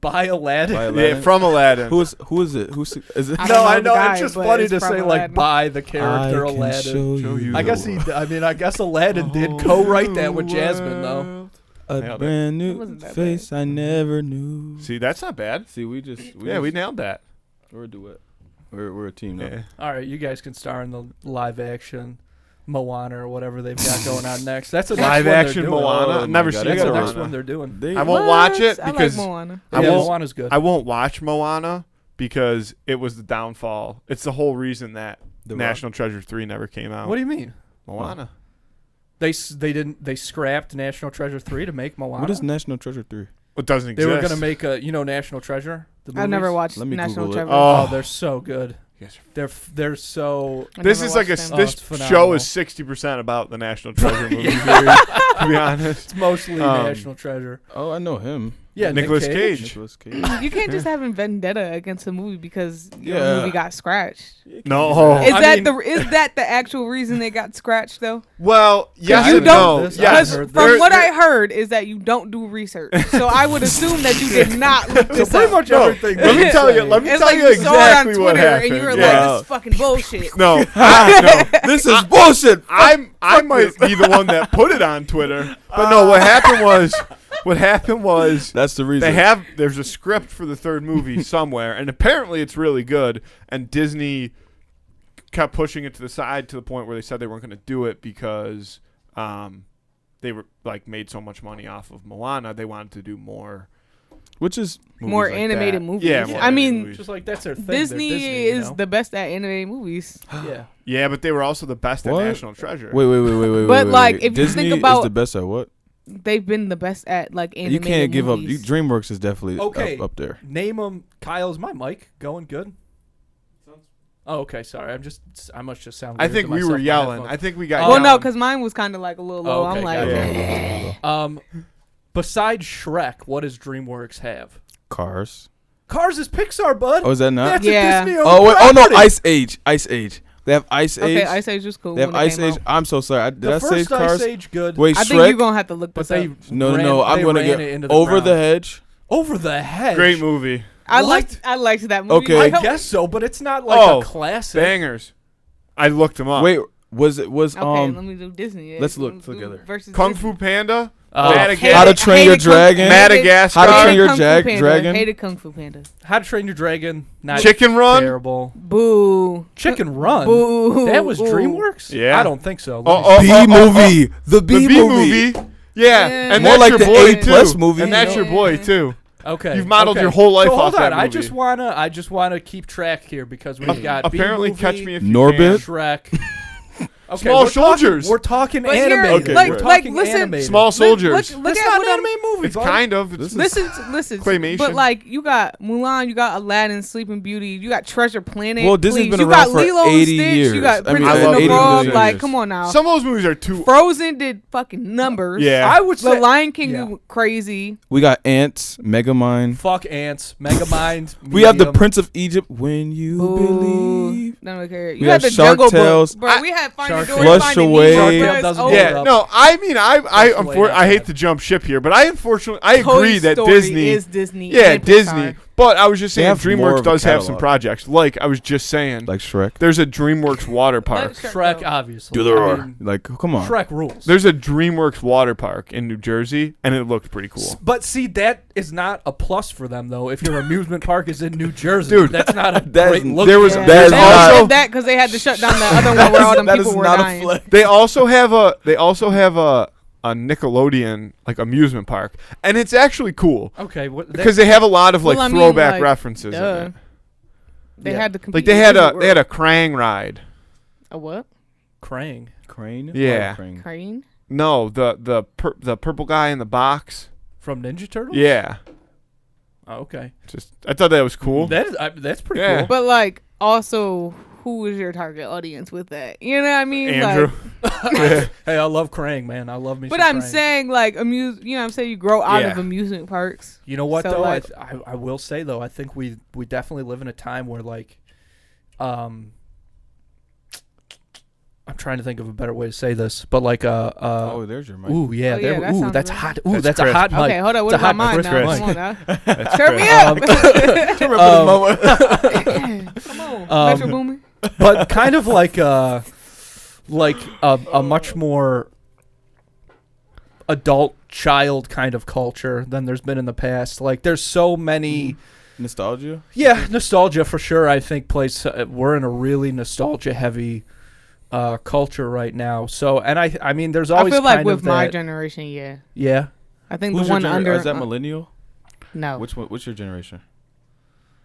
By Aladdin. By Yeah, Aladdin? from Aladdin. Who is it? Is it? I No, don't know I the know. guy, It's just but funny it's to from say like Aladdin. by the character I can Aladdin. show you I the world. I guess Aladdin did co-write that with Jasmine though. A Nailed it. brand It new wasn't that face I never knew. See, that's not bad. See, we We nailed that. we're a duet. We're a team now. Yeah. All right, you guys can star in the live action Moana or whatever they've got going on next. That's the next Live one they're action doing. Moana. Oh I've my never God, seen they That's the gotta next Moana. one they're doing. They- I won't watch it I because like Moana. I Yeah, won't- Moana's good. I won't watch Moana because it was the downfall. It's the whole reason that The National Treasure 3 never came out. What do you mean? Moana. They scrapped National Treasure 3 to make Moana. What is National Treasure 3? It doesn't They exist. were gonna make a National Treasure. The I never movies? watched Let me National Google it. Treasure. Oh. Oh, they're so good. Yes. They're so. I This never is like a watched them. Oh, this it's show phenomenal. is 60% about the National Treasure movie series. To be honest, It's mostly Um, National Treasure. Oh, I know him. Yeah, Nicolas Nick Cage. Nicolas Cage. You can't just have a vendetta against a movie because your Yeah. movie got scratched. no. Is I mean- is that the actual reason it got scratched though? Well, yes you and don't- no. This- Yes. I heard From There- what there- I heard is that you don't do research. So I would assume that you did not look So this pretty up. much No, everything. let me they tell you. say- Let me It's tell like you you saw it on exactly what Twitter happened. and you were Yeah. like, "This is fucking bullshit." No, no. This is bullshit. I might be the one that put it on Twitter, but no. What happened was That's the reason. there's a script for the third movie somewhere, and apparently it's really good. And Disney kept pushing it to the side to the point where they said they weren't going to do it because they were like made so much money off of Moana. They wanted to do more, Which is More movies like animated that. movies. Yeah, more I mean, animated movies. Just like that's their thing. They're Disney, you is know? the best at animated movies. Yeah. Yeah, but they were also the best What? at National Treasure. wait. But, like, if you Disney think about- is the best at what? They've been the best at like animated You can't give up. movies. DreamWorks is definitely Okay. up there. Name them. Kyle's my mic going good. Oh, okay. Sorry. I must just sound. I weird think to we myself were in my yelling. headphones. I think we got Oh, Well, yelling. no, because mine was kind of like a little low. Okay, I'm like, gotcha. Besides Shrek, what does DreamWorks have? Cars. Cars is Pixar, bud. Oh, is that not? That's Yeah. a Disney. Oh wait. Oh no. Ice Age. Ice Age. They have Ice Age. okay, Ice Age was cool. They have when it Ice came Age. out. I'm so sorry. Did The I say first Cars? Ice Age, good. Wait, I think Shrek. you're gonna have to look But this they up. No. I'm they gonna ran get it into the Over ground. the Hedge. Over the Hedge. Great movie. I What? liked that movie. Okay. I hope- guess so, but it's not like Oh, a classic. Bangers. I looked them up. Wait, was Okay, let me do Disney. let's look Let's do together. Versus Kung Disney. Fu Panda. Madagascar. How to Train Your Hated Kung- Dragon. Madagascar. How to Hated Train Your Kung Fu Panda. Dragon. Hated Kung Fu Panda. How to Train Your Dragon. Not Chicken Run. terrible. Boo. Chicken Run. Boo. That was Boo. DreamWorks. Yeah. I don't think so. B movie. The The B B movie. movie. Yeah, Yeah. and More that's like your the boy A+ too. movie. And that's your boy Yeah. too. Okay. You've modeled okay. your whole life so off hold on. that I movie. just wanna keep track here because we've got Apparently, B-movie, Catch Me If You Norbit. Shrek. Okay, Small we're Soldiers. We're talking But here, animated. Okay, like, we're like, talking listen, animated. Small Soldiers. Look That's at not what an I'm. anime movie. It's bud. kind of. This is- Listen. Claymation. But like, you got Mulan, you got Aladdin, Sleeping Beauty, you got Treasure Planet. Well, Disney's please. been you around got for Lilo 80 and Stitch, years. You got I mean, Princess I love and the Lilo Frog. and Like, Stitch. come on now. Some of those movies are too. Frozen did fucking numbers. Yeah. I would The say Lion King yeah. is crazy. We got Ants, Megamind. fuck ants, Megamind. We have the Medium. Prince of Egypt. When you believe. None of care. We You had have the Shark Jungle Tales. Book, bro. We had Finding Shark Dory, Tale. Finding Flush Nemo. Away. bro. Shark Tale It's doesn't over. hold Yeah, up. no, I mean, I Definitely hate not. to jump ship here, but I unfortunately Toy agree that Story Disney is Disney. Yeah, and Disney. Pixar. But I was just They saying, have more DreamWorks of a does have some catalog. projects. Like I was just saying, Like Shrek. there's a DreamWorks water park. Shrek, obviously. Do the I roar. mean, Like, come on. Shrek rules. There's a DreamWorks water park in New Jersey, and it looked pretty cool. But see, that is not a plus for them, though. If your amusement park is in New Jersey, Dude, that's not a that great is- look. there was- Yeah. there's They also- did that because they had to shut down the other one where all them That people is were not dying. a flex. They also have a Nickelodeon like amusement park, and it's actually cool Okay, what, because they have a lot of like Well, I mean, throwback like, references in duh. it. They Yeah. had to compete. Like they had a Krang ride. a what? Krang. Crane? Yeah. Or Crane? Crane? No, the purple guy in the box. From Ninja Turtles? Yeah, Oh, okay. just I thought that was cool. That's pretty Yeah. cool. But like, also, who is your target audience with that? You know what I mean? Andrew. Like, Hey, I love Krang, man. I love me but some I'm Krang. saying like you know what I'm saying, you grow out Yeah. of amusement parks. You know what So, though? like- I will say though, I think we definitely live in a time where like, I'm trying to think of a better way to say this, but like Oh, there's your mic. ooh yeah, Oh, yeah, that ooh sounds that's really- hot. Ooh, That's that's a crisp. hot mic. Okay, hold on. What It's a about mine hot now? crisp. Come on now. That's Turn me great. up. Come on. Metro Boomin. But kind of like a much more adult child kind of culture than there's been in the past. Like there's so many Nostalgia? nostalgia for sure. I think plays we're in a really nostalgia heavy culture right now. So and I mean there's I always feel like kind with of my that, generation, yeah. yeah. I think Who's the your one under. Is that millennial? No. Which one? What's your generation?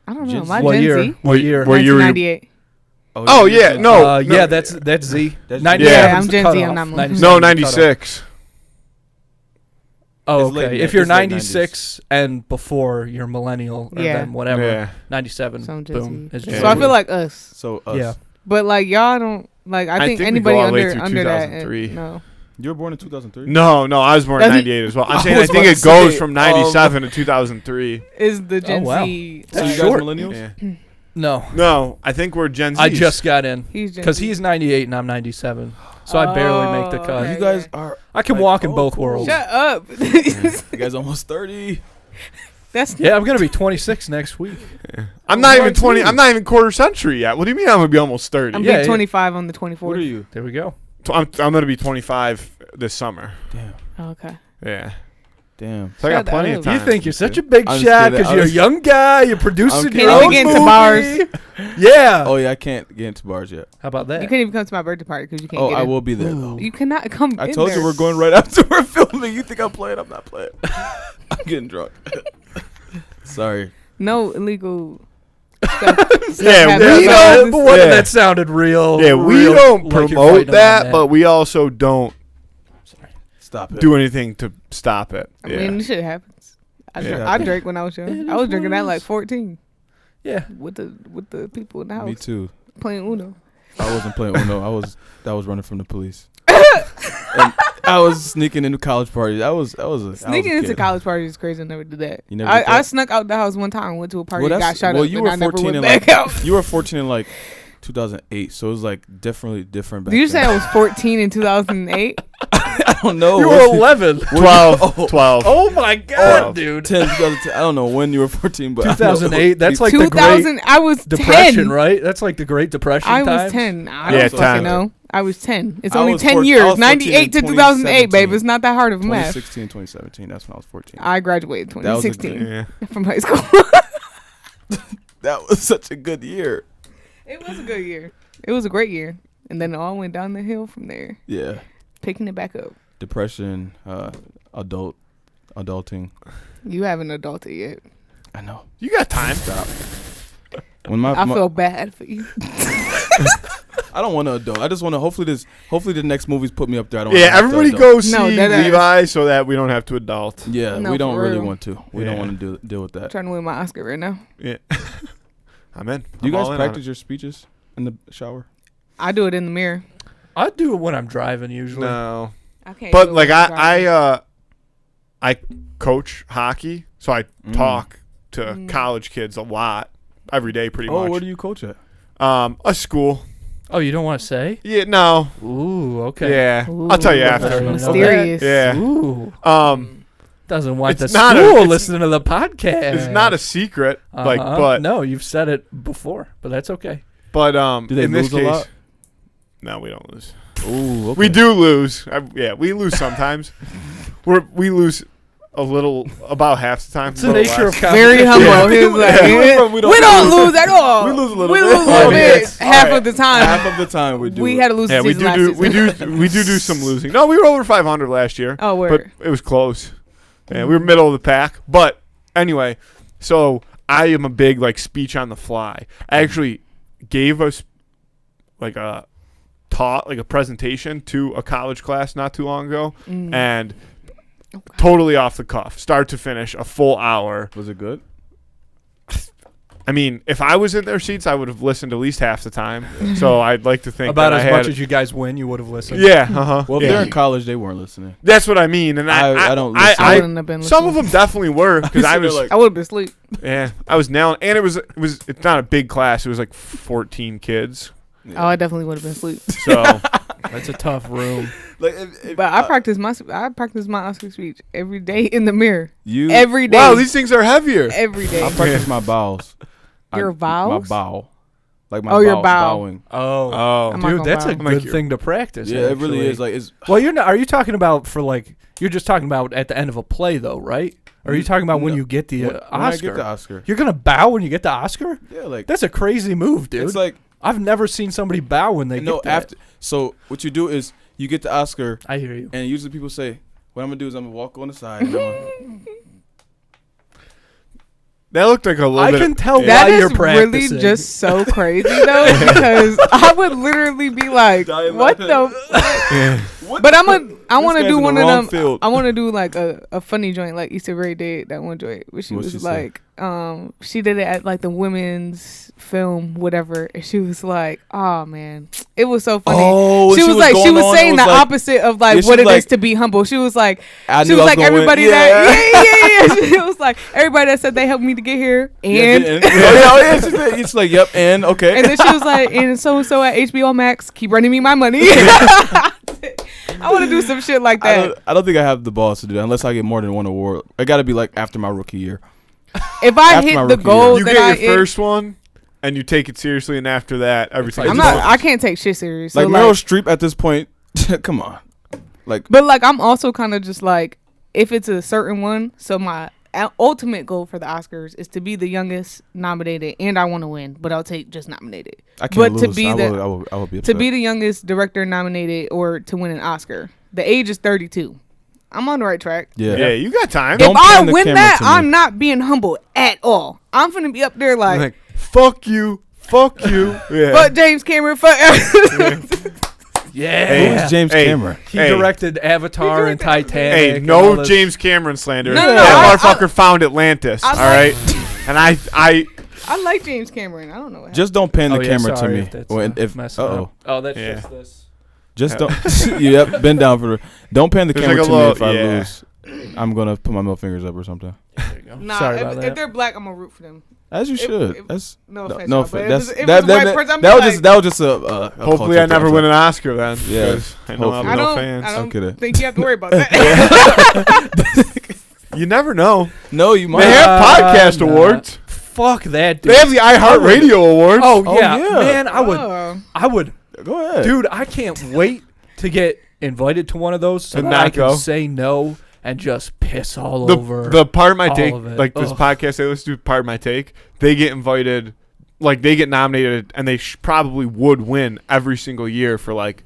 I don't know. Gen Z? My What Gen year? Z. What year? Were you- 1998. Oh, yeah, no. Yeah, that's Z. That's 97 Yeah, I'm is the Gen Z, cutoff. I'm not millennial. 97 No, is the cutoff. 96. Oh, It's late okay. ni- If you're it's late 96 and before, you're millennial, or Yeah. then whatever. Yeah. 97, So I'm Gen boom. Z. Is Yeah. Gen So I Z. feel like us. So us. Yeah. But like y'all don't like. I think think we anybody go all the way under through under that. 2003. No. You were born in 2003? No, I was born in That's- 98 as well. I'm I saying I was think about it to goes say, from 97 to 2003. Is the Gen wow. Z? So you like- guys Short. millennials? Yeah. No. No, I think we're Gen Z. I just got in. He's Gen Because Z. he's 98 and I'm 97. So I barely make the Oh, cut. okay. You guys are. I can like, walk in oh, both cool. worlds. Shut up. You guys almost 30. That's Yeah, I'm going to be 26 next week. I'm not even Right, 20. too. I'm not even quarter century yet. What do you mean I'm gonna be almost 30? I'm Yeah, big yeah. 25 on the 24th. What are you? There we go. I'm gonna be 25 this summer. Damn. Oh, okay. Yeah. Damn. So I got Shut plenty up. of time. You think you're such a big I'm just shot kidding. because I you're a was- young guy. You're producing I'm your Can't own even movie. get into bars. Yeah. Oh, yeah, I can't get into bars yet. How about that? You can't even come to my birthday party because you can't Oh, get I in. will be there, though. You cannot come I in told you there. we're going right after we're filming. You think I'm playing? I'm not playing. I'm getting drunk. Sorry. No illegal stuff. Yeah, we we don't. don't. What, Yeah. That sounded real. Yeah, we real, don't like you're promote fighting on that, but we also don't Stop it. do anything to stop it. I Yeah. mean, shit happens. I, Yeah. drank, I drank when I was young. It I was is drinking what it at like is. 14 Yeah. with the people in the house. Me too. playing Uno. I wasn't playing Uno. I was running from the police. And I was sneaking into college parties. Sneaking into college parties is crazy. I never did that. You never did that? I snuck out the house one time, went to a party, and got shot up. You and were I never 14 went in back like out. you were 14 in like 2008, so it was like definitely different back Did you then. say I was 14 in 2008? I don't know. You were 11. 12. 12. Oh my God, dude. 10, 2010. I don't know when you were 14, but I know. 2008. That's like the 2000. Great I was Depression, 10. right? That's like the Great Depression. I was times. 10. I Yeah, don't fucking 10. know. I was 10. It's I only was 10 I years. was 14 in 98 to 2008, babe. 2017. It's not that hard of math. 2016, 2017. That's when I was 14. I graduated That was a 2016 Yeah. from high school. That was such a good year. It was a good year. It was a great year. And then it all went down the hill from there. Yeah. Picking it back up. Depression, adulting. You haven't adulted yet. I know. You got time. Stop. When I feel bad for you. I don't want to adult. I just want to. Hopefully the next movies put me up there. I don't. Yeah, have to everybody adult. go see No, that ass. Levi so that we don't have to adult. Yeah, No, we don't for really real. want to. We Yeah. don't want to deal with I'm that. trying to win my Oscar right now. Yeah. I'm in. Do you I'm all guys in on practice it. your speeches in the shower? I do it in the mirror. I do it when I'm driving usually. No. I can't. But do it like when I'm driving. I coach hockey, so I talk to Mm. college kids a lot every day, pretty Oh, much. where do you coach at? A school. Oh, you don't want to say? Yeah, no. Ooh, okay. Yeah, Ooh, I'll tell you that's after. mysterious. Yeah. Ooh. Doesn't want the it's not school a- it's- listening to the podcast. It's not a secret, like, Uh-huh. but no, you've said it before, but that's okay. Do they in this lose a case, lot? no, we don't lose. Ooh, okay. We do lose. Yeah, we lose sometimes. We lose a little, about half the time. It's the nature of Very competition. humble. He was like, we don't lose at all. We lose a little We bit. lose a little Oh, bit. yes. Half All right. of the time. Half of the time we do. We had to lose. Yeah, we do some losing. No, we were over 500 last year. Oh, word. But it was close. Yeah, we were middle of the pack. But anyway, so I am a big like speech on the fly. I actually gave us like a presentation to a college class not too long ago, and totally off the cuff, start to finish, a full hour. Was it good? I mean, if I was in their seats, I would have listened at least half the time. So I'd like to think About that as I had, much as you guys win, you would have listened. yeah, uh-huh. Well, if yeah. they're in college, they weren't listening. That's what I mean, and I don't I, listen. I wouldn't have been some of listening. them definitely were because I was like- I would have been asleep. yeah, I was nailing, and it's not a big class. It was like 14 kids, Oh, I definitely would have been asleep. so That's a tough room. Like, But I practice my Oscar speech every day in the mirror. you Every day. wow, these things are heavier. every day. I practice my vowels. Your vowels? My bow. Like my Oh, your bow, bow. bowing. Oh, Oh, I'm not dude, gonna that's lie. a I'm like good you. thing to practice. Yeah, it really actually. is. Like it's. Well, you're not. Are you talking about for like? You're just talking about at the end of a play, though, right? Or are you talking about when No. you get the When Oscar? I get the Oscar. You're gonna bow when you get the Oscar? Yeah, like That's a crazy move, dude. it's like I've never seen somebody bow when they no get that. after. So what you do is you get the Oscar, I hear you. and usually people say, "What I'm gonna do is I'm gonna walk on the side." And that looked like a little I bit. can tell yeah. why That you're is practicing. really just so crazy though, because I would literally be like, Dying "What laughing. the?" Yeah. But I want to guy's do in one the of wrong them. field. I want to do like a funny joint, like Issa Rae did that one joint, where she What'd was she say? like, she did it at like the women's film, whatever, and she was like, "Oh man, it was so funny." Oh, she was like, she was saying the opposite of like Yeah, she what was it is like- to be humble. She was like, I she knew was I like gonna win. everybody that yeah. She was like everybody that said they helped me to get here, and It's like yep, and okay. and then she was like, and so at HBO Max, keep running me my money. I want to do some shit like that. I don't think I have the balls to do that unless I get more than one award. I got to be like after my rookie year. If I After my hit the rookie goal You that get I your first one, and you take it seriously, and after that, everything. like- I'm is not. fun. I can't take shit serious. Like So Meryl like, Streep at this point. Come on. Like but like I'm also kind of just like if it's a certain one. So my ultimate goal for the Oscars is to be the youngest nominated, and I want to win, but I'll take just nominated. I can't But lose. to be I the will be to upset. be the youngest director nominated or to win an Oscar. The age is 32. I'm on the right track. yeah. Yeah, you got time. Don't If I pan the win camera that, to me. I'm not being humble at all. I'm finna be up there like, Fuck you. Fuck you. Yeah. fuck James Cameron, fuck. Yeah. Hey, Who's James Hey. Cameron? He Hey. directed Avatar and Titanic. Hey, and no all this. James Cameron slander. No, that I- motherfucker found Atlantis. I All right, and I I like James Cameron. I don't know what Just don't pan the camera sorry to if me. that's, When, if messing up. Oh, that's Yeah. just this. just don't. Yep, bend down for. Don't pan the There's camera like a to me little- if I yeah. lose. I'm gonna put my middle fingers up or something. There you go. Nah, Sorry if, about if that. they're black, I'm gonna root for them. As you should. if- That's No offense, no y'all, offense. but That's if it's a white person, I'm that was like, just that was just a Hopefully, I never win an Oscar then. Yeah, 'cause I know hopefully. I'm I no don't, fans. I I'm kidding. don't think you have to worry about that. You never know. No, you might. They have podcast nah. awards. Fuck that, dude. They have the iHeartRadio Awards. Oh Oh, yeah, yeah. man, Oh. I would, Go ahead, dude. I can't wait to get invited to one of those so And that I not can go. say no and just piss all over. The part of my all take, of it. like this Ugh. podcast they listen to, part of my take, they get invited, like they get nominated, and they probably would win every single year for like,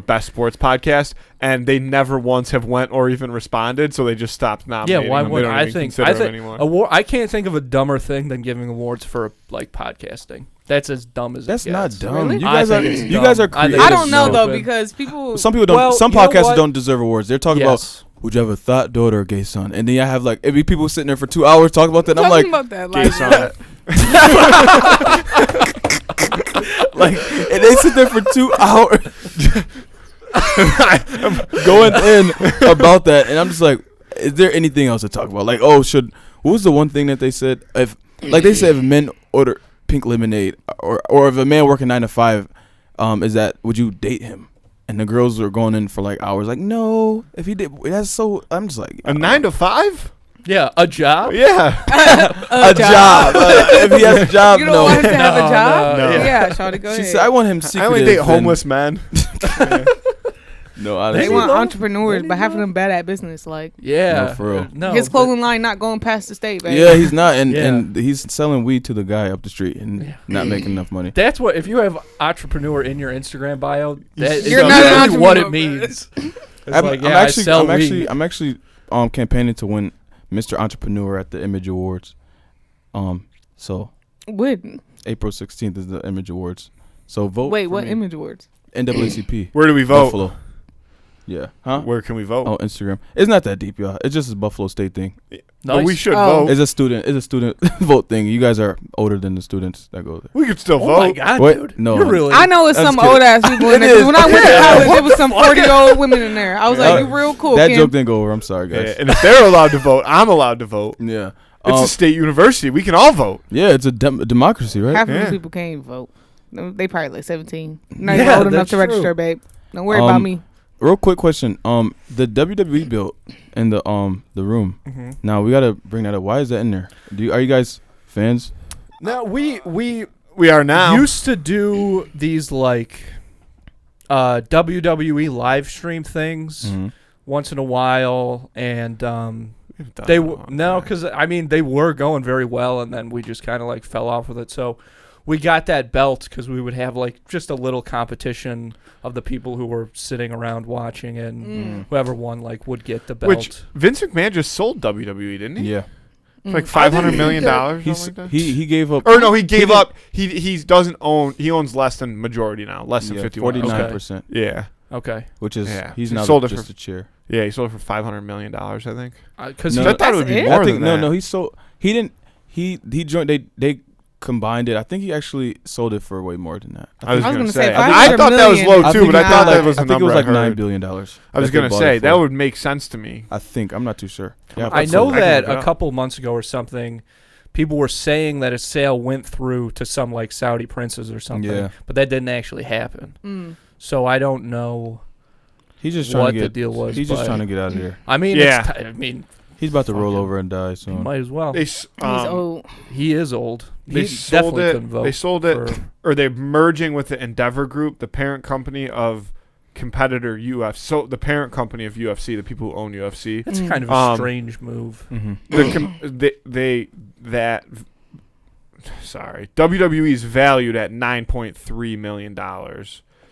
best sports podcast, and they never once have went or even responded, so they just stopped Yeah, nominating. why them. They would don't I even think? consider I them think anymore. I can't think of a dumber thing than giving awards for like podcasting. That's as dumb as That's it not gets. dumb. Really? You I guys are think it's you guys are dumb. I think creative. I it's don't know stupid. though because people. Some people don't. Well, some you know podcasters what? don't deserve awards. They're talking Yes. about would you have a thought, daughter, or gay son, and then I have like it'd be people sitting there for 2 hours talking about that. And I'm like, about that. Gay Like, son. like, and they sit there for 2 hours going in about that, and I'm just like, is there anything else to talk about? Like, what was the one thing that they said? If men order pink lemonade, or if a man working 9 to 5, would you date him? And the girls were going in for like hours, like, no, if he did, that's so. I'm just like, A 9 to 5? Yeah, a job. Yeah. a job. If he has a job, you don't no. want him to have a job? no. Yeah, Shawty, go She ahead. said, I want him I secretive. only date and- homeless men. No, They honestly. want low. entrepreneurs, Any but half of low. them bad at business. Like Yeah, No, for real. No, his but- clothing line not going past the state, baby. Yeah, he's not, and Yeah. and he's selling weed to the guy up the street and Yeah. not making enough money. That's what. If you have entrepreneur in your Instagram bio, that is You're not an literally what it entrepreneur, means. It's like, yeah, I'm actually campaigning to win Mr. Entrepreneur at the Image Awards. So When? April 16th is the Image Awards. So vote. Wait, for what me. Image Awards? NAACP. Where do we vote? Buffalo. Yeah. Huh? Where can we vote? Oh, Instagram. It's not that deep, y'all. It's just a Buffalo State thing. But we should Oh. vote. It's a student vote thing. You guys are older than the students that go there. We could still Oh vote. my god, What? dude! No. You're really. I know it's I'm some just kidding. old ass people in It there. 'cause is. When I went to college, there was some 40-year-old women in there. I was like, Uh, "You real cool, That Kim." joke didn't go over. I'm sorry, Yeah, guys. and if they're allowed to vote, I'm allowed to vote. Yeah. It's a state university. We can all vote. Yeah, it's a democracy, right? Half of Yeah. these people can't even vote. No, they probably like 17. Not Yeah, even old enough that's to true. register, babe. Don't worry about me. Real quick question. The WWE built in the room. Mhm. Now we gotta bring that up. Why is that in there? Are you guys fans? Now we We are now. used to do these like WWE live stream things Mm-hmm. once in a while, and We've done they it a long time. because I mean they were going very well, and then we just kind of like fell off with it. So we got that belt because we would have like just a little competition of the people who were sitting around watching, and whoever won like would get the belt. Which Vince McMahon just sold WWE, didn't he? Yeah. Like $500 million. He's Like that? he gave up. Or no, he gave up. He doesn't own. He owns less than majority now. Less than 51. 49%, Yeah, Okay, which is Yeah. he's He now sold it just for- a chair. yeah. He sold it for $500 million. I think. because No. I thought it would That's be it? more I think than that. no, he sold. He didn't. He joined. They combined it. I think he actually sold it for way more than that. I was I was gonna gonna say. say I thought that was $500 low too, but I thought that was I a think it number was like I heard. $9 billion. I was that they gonna bought say it that for. would make sense to me. I think I'm not too sure. Yeah, I but know sold. I can that look it a up. couple months ago or something, people were saying that a sale went through to some like Saudi princes or something, Yeah. but that didn't actually happen. So I don't know He's just trying what to the get. deal was. He's just but- trying to get out of here. I mean, Yeah. I mean, He's about to roll Fucking- over and die he soon. might as well. They He's old. He is old. They He sold definitely it. couldn't vote. They sold it, for- or they're merging with the Endeavor Group, the parent company of competitor UFC. So the parent company of UFC, the people who own UFC. It's kind of a Um, strange move. Mm-hmm. WWE's valued at $9.3 million.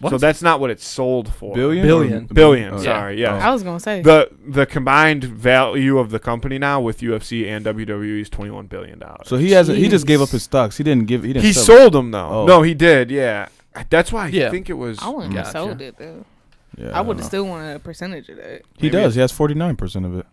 So that's not what it sold for. Billion. Billion. Oh, Sorry. yeah. Yeah. I was gonna say. The combined value of the company now with UFC and WWE is $21 billion. So he hasn't. He just Jeez. gave up his stocks. He didn't give. He didn't. He sell sold them though. Oh. No, he did. Yeah. That's why I Yeah. think it was. I wouldn't have Gotcha. sold it though. it. Yeah, I would don't have know. still wanted a percentage of that. He Maybe does. He has 49% of it.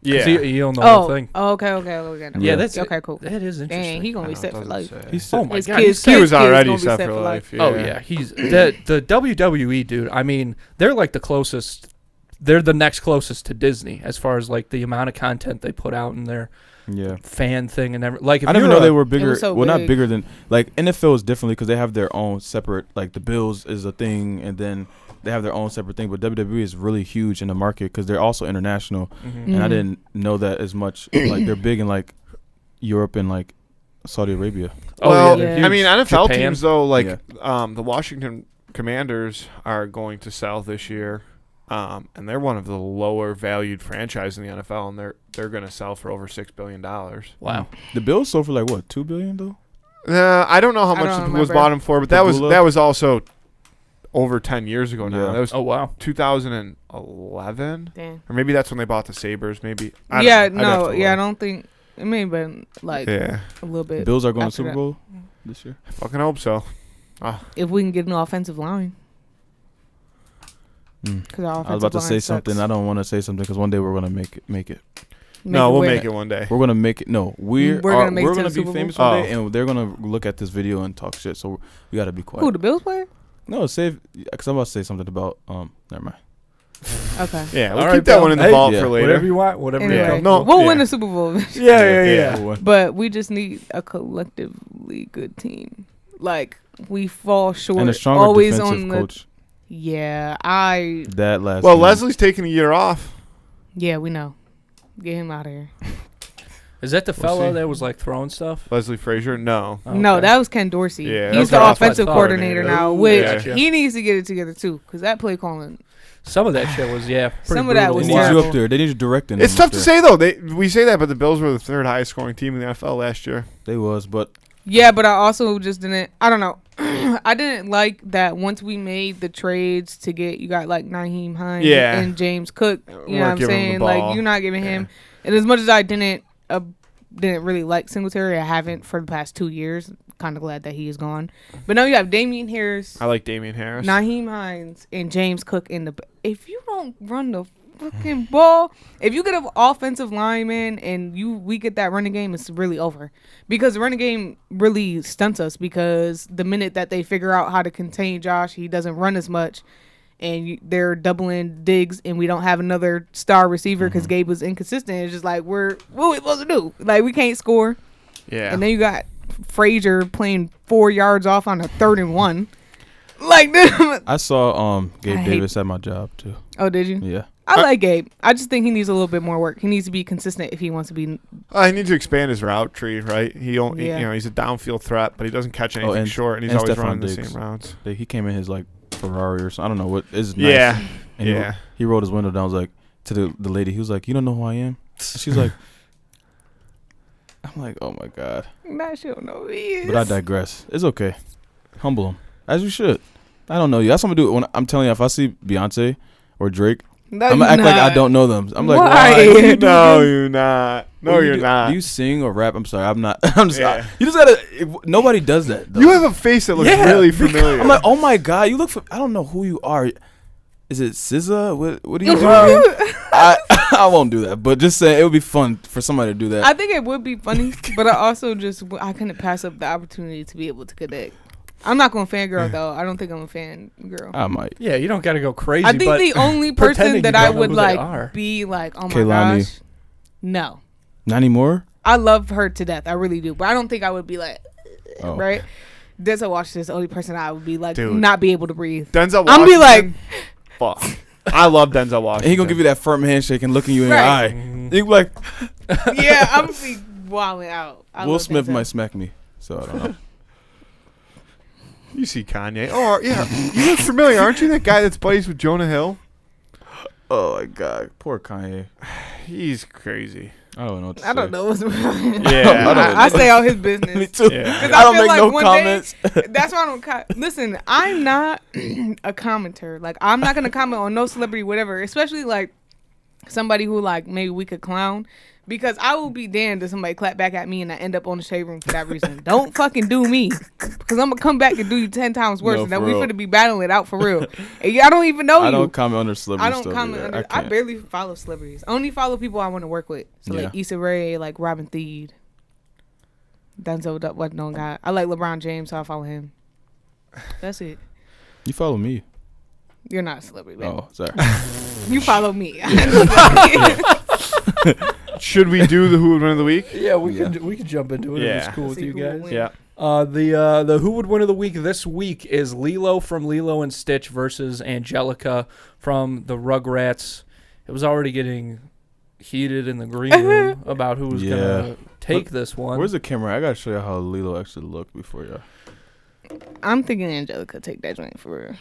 Yeah. He'll know the whole thing. Okay. Yeah, that's okay. Cool. That is interesting. Dang, he gonna be I set know, for it life. doesn't say. He's Oh my His god, kids- He was kids already gonna be set for life. Yeah. Oh yeah, he's the WWE dude. I mean, they're like the closest. They're the next closest to Disney as far as like the amount of content they put out in their fan thing and everything. Like, if I didn't you're know they a- were bigger. so Well, not big. bigger than like NFL is differently because they have their own separate. Like the Bills is a thing, and then they have their own separate thing. But WWE is really huge in the market because they're also international, Mhm. and I Mhm. didn't know that as much. Like they're big in like Europe and like Saudi Arabia. Oh Well, yeah, they're Yeah. I mean, huge. NFL Japan. teams though, like Yeah. the Washington Commanders are going to sell this year, and they're one of the lower valued franchise in the NFL, and they're going to sell for over $6 billion. Wow. The Bills sold for like what, $2 billion though? I don't know how I much don't was remember. bought them for, but that Pagula? was also over 10 years ago now. Yeah. That was Oh wow. 2011, Damn. or maybe that's when they bought the Sabres. Maybe. I don't Yeah, know. I'd have no, to yeah, I look. don't think it may have been like Yeah, a little bit. Bills are going to after Super that. Bowl this year. I fucking hope so. If we can get an offensive line, because our I offensive was about to line say sucks. something. I don't want to say something because one day we're gonna make it. No, we'll win. make it one day. We're gonna make it. No, we're gonna make it we're to gonna the be Super Bowl? famous one day, Oh. and they're gonna look at this video and talk shit. So we gotta be quiet. Who, the Bills player? No, save because I'm about to say something about Never mind. Okay. Yeah, we'll All keep right, that Bill. one in the Hey, vault yeah. for later. Whatever you want. Whatever you Anyway, come. No, we'll yeah. win the Super Bowl. Yeah. But we just need a collectively good team. Like, we fall short. And a stronger always defensive on the. coach. Yeah, That last. Well, game. Leslie's taking a year off. yeah, we know. Get him out of here. Is that the We'll fella see. that was like throwing stuff? Leslie Frazier, no. Oh, No, okay. that was Ken Dorsey. Yeah, He's that's the what I offensive thought. coordinator now, Ooh, which gotcha. he needs to get it together too, because that play calling. Some of that shit was pretty Some of that brutal They was need to watch. you terrible. up there. They need you directing. It's them tough up to there. say though. We say that, but the Bills were the third highest scoring team in the NFL last year. They was, but Yeah, but I also just didn't. I don't know. I didn't like that once we made the trades to get you got like Naheem Hines Yeah. and James Cook. You We're know what I'm giving him saying? the Like ball. you're not giving him. And as much as I didn't really like Singletary, I haven't for the past 2 years. Kind of glad that he is gone. But now you have Damian Harris, I like Damian Harris. Naheem Hines, and James Cook in the. If you don't run the fucking ball, if you get an offensive lineman and we get that running game, it's really over. Because the running game really stunts us because the minute that they figure out how to contain Josh, he doesn't run as much. And they're doubling Diggs, and we don't have another star receiver because Gabe was inconsistent. It's just like, what are we supposed to do? Like, we can't score. Yeah. And then you got Frazier playing 4 yards off on a 3rd and 1. Like, I saw Gabe I hate- Davis at my job too. oh, did you? Yeah. I like Gabe. I just think he needs a little bit more work. He needs to be consistent if he wants to be. He needs to expand his route tree, right? He don't, Yeah. he's a downfield threat, but he doesn't catch anything and- short, and he's and always Stephon running the Diggs. same routes. He came in his like Ferrari or something. I don't know what is. Nice. Yeah. And Yeah. He rolled his window down. Was like to the lady. He was like, "You don't know who I am." And she's like, "I'm like, oh my god." Nah, she don't know who he is. But I digress. It's okay. Humble him as you should. I don't know you. That's what I'm gonna do. When I'm telling you, if I see Beyonce or Drake, No, I'm you gonna act like I not. don't know them. I'm like, Why? why? No, you're not. No, What do you you're do? not. Do you sing or rap? I'm sorry, I'm not. I'm just. Yeah. You just gotta. Nobody does that. Though. You have a face that looks Yeah, really familiar. I'm like, oh my god, you look. I don't know who you are. Is it SZA? What do you do? again? I won't do that. But just saying, it would be fun for somebody to do that. I think it would be funny, but I also I couldn't pass up the opportunity to be able to connect. I'm not going to fangirl though. I don't think I'm a fangirl. I might. Yeah, you don't got to go crazy. I think but the only pretending person you that I don't know would who they like are. be like, oh my Kehlani. gosh, no. Not anymore. I love her to death. I really do, but I don't think I would be like, Oh. right. Denzel Washington is the only person I would be like, Dude. not be able to breathe. Denzel Washington. I'm be like, fuck. I love Denzel Washington. And he gonna give you that firm handshake and looking you in Right. your eye. He be like, yeah, I'm gonna be wilding out. I Will love Smith Denzel. might smack me. So I don't know. You see Kanye. Oh, yeah. You look familiar, aren't you? That guy that's buddies with Jonah Hill? Oh my god, poor Kanye. He's crazy. I don't know. What to I don't say. know what's wrong. Yeah. I stay out his business. Me too. Yeah. 'Cause I don't feel make like no one comments. day- that's why I don't. Listen, I'm not a commenter. Like, I'm not gonna comment on no celebrity, whatever. Especially like, somebody who like maybe we could clown. Because I will be damned if somebody clap back at me and I end up on the shade room for that reason. Don't fucking do me. Because I'm going to come back and do you 10 times worse. No, and then for we real. finna be battling it out for real. And I don't even know you. I don't comment under I celebrity don't stuff. comment under. I barely follow celebrities. I only follow people I want to work with. So like Issa Rae, like Robin Thede. Denzel wasn't known guy. I like LeBron James, so I follow him. That's it. You follow me. You're not a celebrity, baby. Oh, sorry. You follow me. Should we do the Who Would Win of the Week? Yeah, we could jump into it. Yeah. If it's cool with See you who will guys. win. Yeah. The Who Would Win of the Week this week is Lilo from Lilo and Stitch versus Angelica from the Rugrats. It was already getting heated in the green room about who was gonna take this one. Where's the camera? I gotta show you how Lilo actually looked before y'all. I'm thinking Angelica take that joint for real.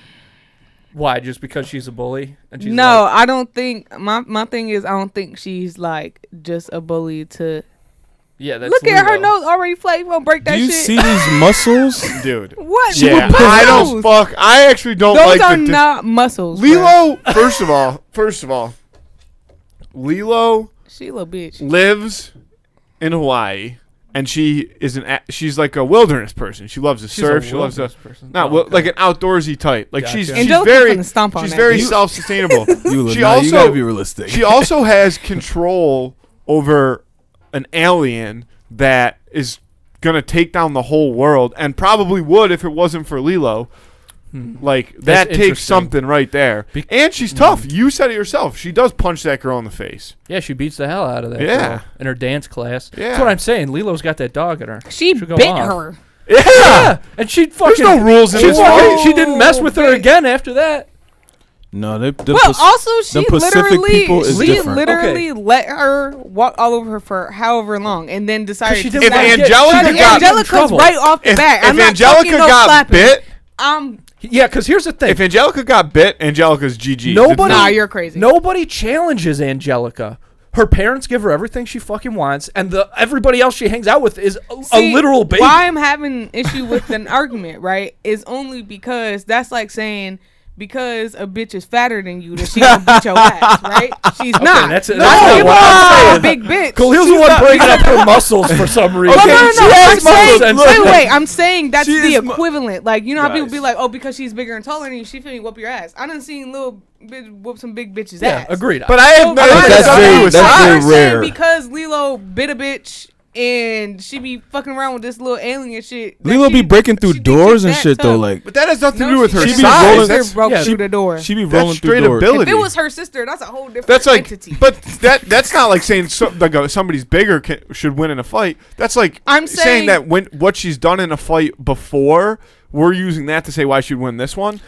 Why? Just because she's a bully? And she's No, like, I don't think my thing is I don't think she's like just a bully to yeah, that's look at her Lilo. nose already flat. You gonna break that Do you shit? see these muscles? Dude. What? Yeah, What I don't muscles? fuck. I actually don't Those like are the not muscles. bruh. Lilo. First of all, Lilo She a little bitch. lives in Hawaii, and she's like a wilderness person. She loves to She's surf. a She loves to wilderness person. not Oh, okay. like an outdoorsy type. Like Gotcha. she's Angelica's very gonna stomp on she's that very bitch. self-sustainable. You She gotta also be realistic. she also has control over an alien that is gonna take down the whole world, and probably would if it wasn't for Lilo. Like That's that takes interesting. something right there. And she's tough. You said it yourself. She does punch that girl in the face. Yeah, she beats the hell out of that Yeah. girl in her dance class. Yeah. That's what I'm saying. Lilo's got that dog in her. She She'll go bit off. her. Yeah. And she There's fucking. no rules in she, this fucking- fight. she didn't mess with her Bitch. again after that. No, they Well, also she Pacific people is different. literally let her walk all over her for however long, and then decided she to didn't If wanna stop. get- Angelica she didn't got- wanna get in Angelica's trouble. right off the If, bat. I'm if not Angelica talking no got slapping. bit, Yeah, because here's the thing. if Angelica got bit, Angelica's GG. Nobody- Nah, you're crazy. Nobody challenges Angelica. Her parents give her everything she fucking wants, and everybody else she hangs out with is a See, literal baby. Why I'm having an issue with an argument, right, is only because that's like saying because a bitch is fatter than you that she gonna beat your ass, right? She's not. that's no, not you what I'm are saying. a big bitch. Khalil's the one bringing up her muscles for some reason. No, no, She no. has I'm saying, muscles. wait. I'm saying that's She the is mu- equivalent. Like, you know how people Guys. be like, oh, because she's bigger and taller than you, she finna whoop your ass. I done seen little bitch whoop some big bitches' Yeah, ass. agreed. But I have So, no. I'm That's saying- very- that's I'm very saying rare. Because Lilo bit a bitch and she be fucking around with this little alien shit. that Lilo she- be breaking through she think doors she's and that shit though. tough. Like But that has nothing to No, do with her she be size. rolling- That's, broke yeah, through the door. she be that's rolling through straight doors. ability. If it was her sister, that's a whole different That's like, entity. but that's not like saying somebody's bigger should win in a fight. That's like I'm saying saying- that what she's done in a fight before, we're using that to say why she'd win this one.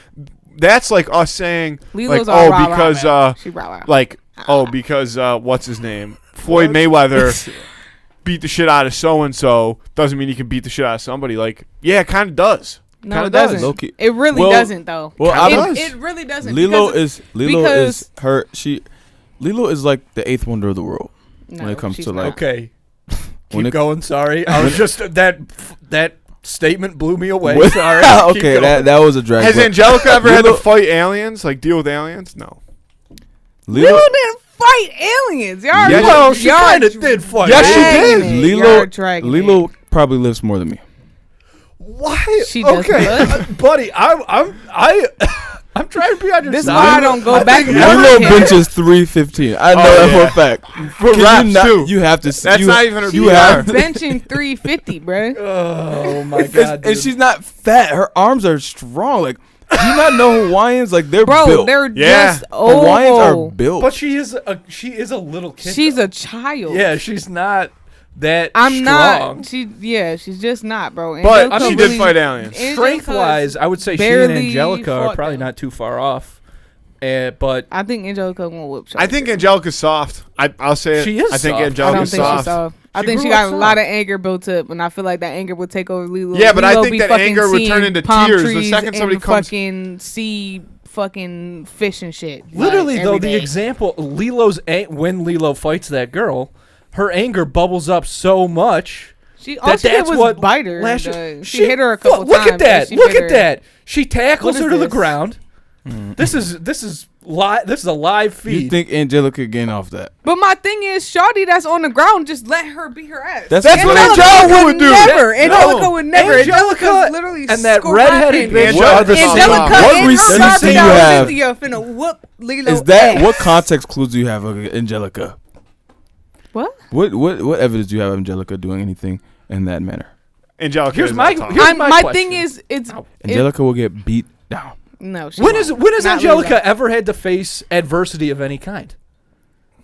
That's like us saying, Lilo's like, all oh, rah-rah, because man. She rah-rah. like, oh, because what's his name, Floyd Mayweather beat the shit out of so and so doesn't mean he can beat the shit out of somebody. Like, yeah, it kind of does. No, Kinda it does. doesn't. Low-key. It really Well- doesn't, though. well, Kinda I does. It really doesn't. Lilo because- is her. Lilo is like the eighth wonder of the world No, when it comes she's to like. not. Okay. When Keep it- going. Sorry. I was just that statement blew me away. What? Sorry. Keep Okay, going. that was a drag. Has but Angelica ever had to Lilo- fight aliens, like deal with aliens? No. Lilo, Lilo didn't fight aliens. Y'all Yeah, well, she y'all kind of dr- did fight. Yes, she dragging did. it. Lilo, Y'all dragging Lilo probably lives more than me. Why? She does okay, what? buddy. I'm trying to be on your This is side. why I don't go back. think and forth Lilo with him. benches 315. I know Oh, that yeah. for a fact. For Can raps, you not, too. You have to. See, That's you, not even her You PR. have benching 350, bruh. Oh my It's- god! and she's not fat. Her arms are strong. Like, do you not know Hawaiians? Like, they're Bro, built. they're Yeah. just old. Hawaiians are built. But she is a little kid. She's though. a child. Yeah, she's not that I'm strong. not. She's just not, bro. But Angelica she did fight aliens. Strength wise, I would say she and barely Angelica are fought probably them. not too far off. But I think Angelica won't whip. I think Angelica's soft. I'll say it. She is I think soft. I don't Angelica's think soft. she's soft. I She think she grew got up a lot of soft. anger built up, and I feel like that anger would take over Lilo. Yeah, but I Lilo think be that fucking anger would turn seeing into palm tears the trees second somebody and comes- fucking see fucking fish and shit. literally, like, though, every the day. example when Lilo fights that girl, her anger bubbles up so much. She all she did was bite her. last and, year. she hit her a couple look times. at that! and she Look bit at her. that! She tackles What her is to the this? ground. This is This is a live feed. You think Angelica getting off that? But my thing is, Shawty that's on the ground, just let her beat her ass. That's what Angelica would do. Never. Angelica would never. Angelica literally and that scorpion. redheaded bitch What are the same. Angelica What and recency her Barbie you doll have? Cynthia finna whoop Lilo Is that ass. what context clues do you have of Angelica? What? What evidence do you have of Angelica doing anything in that manner? Angelica. Here's is my- not talking. here's my my question. thing is, it's Angelica will get beat down. no. She When won't. has Not Angelica Lilo. ever had to face adversity of any kind?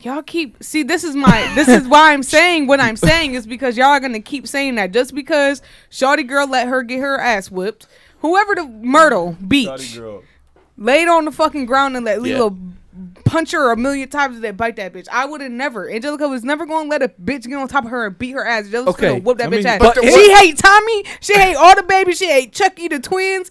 Y'all keep this is why I'm saying what I'm saying is because y'all are gonna keep saying that just because Shawty girl let her get her ass whipped. Whoever the Myrtle Beach laid on the fucking ground and let Lilo punch her a million times and then bite that bitch. I would have never. Angelica was never gonna let a bitch get on top of her and beat her ass. Angelica's Okay, gonna whoop that I bitch mean, ass. but She hate Tommy. She hate all the babies. She hate Chucky, the twins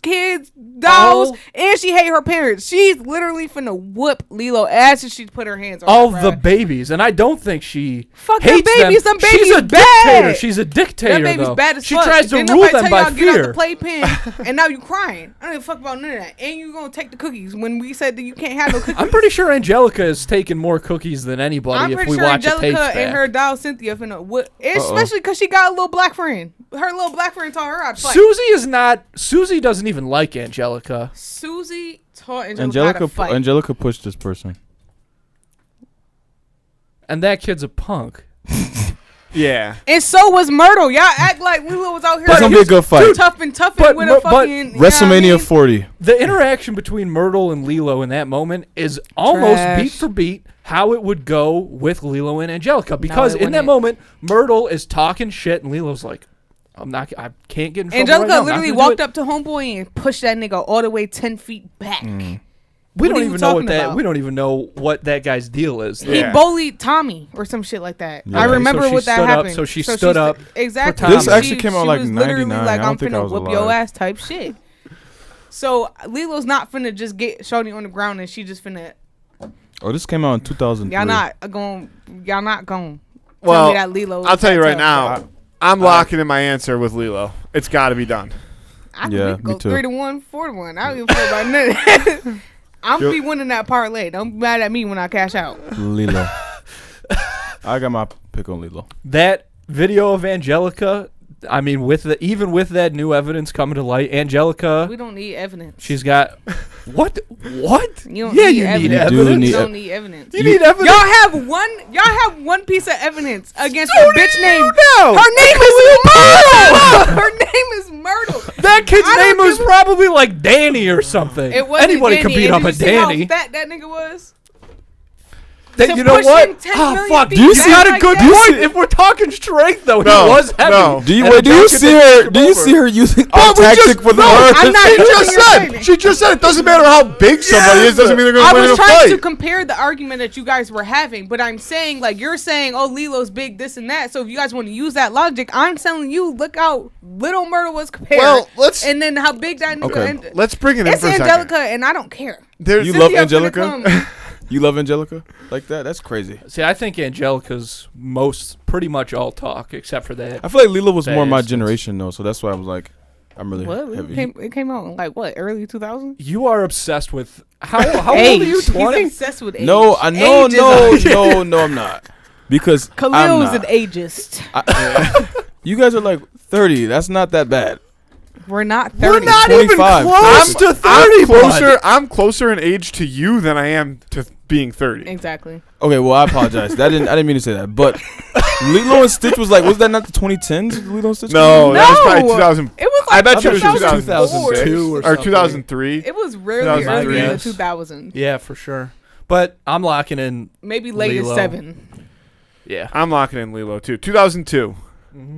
kids, dolls, All- and she hate her parents. She's literally finna whoop Lilo ass if she put her hands on All her. the bruh. babies, and I don't think she Fuck them hates babies. them. Them She's a babies bad. dictator. She's a dictator. That baby's though. bad as she fuck. tries to Ain't rule nobody them tell by y'all get out fear. the playpen, and now you crying. I don't give a fuck about none of that. And you gonna take the cookies when we said that you can't have no cookies. I'm pretty sure Angelica has taken more cookies than anybody. I'm if pretty we sure watch a Angelica tapes and back. her doll Cynthia finna whip, especially because she got a little black friend. Her little black friend taught her how to fight. Susie doesn't even like Angelica. Susie taught Angelica how to fight. Angelica pushed this person. And that kid's a punk. Yeah. And so was Myrtle. Y'all act like Lilo was out here. It's gonna be a good fight. Tough and But- with a but fucking you know what I WrestleMania mean? 40. The interaction between Myrtle and Lilo in that moment is almost Trash. beat for beat how it would go with Lilo and Angelica. Because it in that wouldn't. moment, Myrtle is talking shit and Lilo's like, I can't get in trouble Angelica right now. I'm not literally gonna do walked it." up to homeboy and pushed that nigga all the way 10 feet back. We What don't are you even know what talking that. about? We don't even know what that guy's deal is. Yeah. He bullied Tommy or some shit like that. Yeah. I Okay, remember so she what that stood up- happened. so she stood up exactly. for This actually She- came out she like was literally 99. like, I don't I'm think I finna was whoop your alive. ass type shit. So Lilo's not finna just get Shawty on the ground and she just finna. Oh, this came out in 2003. Y'all not going. Y'all not going. Well, tell me that Lilo. I'll is tell you that right tough. now. I'm locking in my answer with Lilo. It's got to be done. I Yeah, could go me too. 3-1, 4-1. I don't give a fuck about none of that. I'm gonna be winning that parlay. Don't be mad at me when I cash out. Lilo. I got my pick on Lilo. That video of Angelica, I mean, even with that new evidence coming to light, Angelica, We don't need evidence. she's got what? What? You don't Yeah, need you evidence. need You do evidence. need You ev- don't need evidence. You need evidence. Y'all have one piece of evidence against a bitch named. know? Her name is Myrtle. Her name is Myrtle. That kid's I name don't was give a- probably like Danny or something. It wasn't Anybody Danny. could beat And up did a you see how Danny. fat that nigga was? That, To you know push what? him 10 Ah, million fuck. feet Do you back see got a like good that? point? If we're talking strength, though, No, he was heavy. no. Do you And wait? Do you Angelica see didn't her? push Do you over. see her using Oh, a tactic for the words? I'm not She doing just your said. thing. She just said it doesn't matter how big somebody is. Doesn't mean they're going I to win was a trying to fight. compare the argument that you guys were having, but I'm saying, like, you're saying, oh, Lilo's big, this and that. So if you guys want to use that logic, I'm telling you, look how little Myrtle was compared. Well, let's- and then how big that nigga. Okay. And Let's bring it in it's for a Angelica, second. and I don't care. There's You Cynthia love finna Angelica? come. You love Angelica like that? That's crazy. See, I think Angelica's pretty much all talk, except for that. I feel like Lilo was That more my instance. generation though, so that's why I was like, I'm really What? heavy. It came out in, like, what, early 2000s? You are obsessed with how old are you? He's 20? obsessed with age. No, I no Age is no no I'm not because I'm Khalil's not. an ageist. You guys are like 30. That's not that bad. We're not 30. We're not even 25. close to 30, I'm bud. closer. I'm closer in age to you than I am to being 30. Exactly. Okay, well I apologize. I didn't mean to say that. But Lilo and Stitch was that not the 2010s? Lilo and Stitch. No, that was probably No. 2000. It was I like bet you it was 2002 or or something. 2003. It was really 2003. early in the Yes. 2000s. Yeah, for sure. But I'm locking in. Maybe late as Lilo. 7. Yeah. I'm locking in Lilo too. 2002.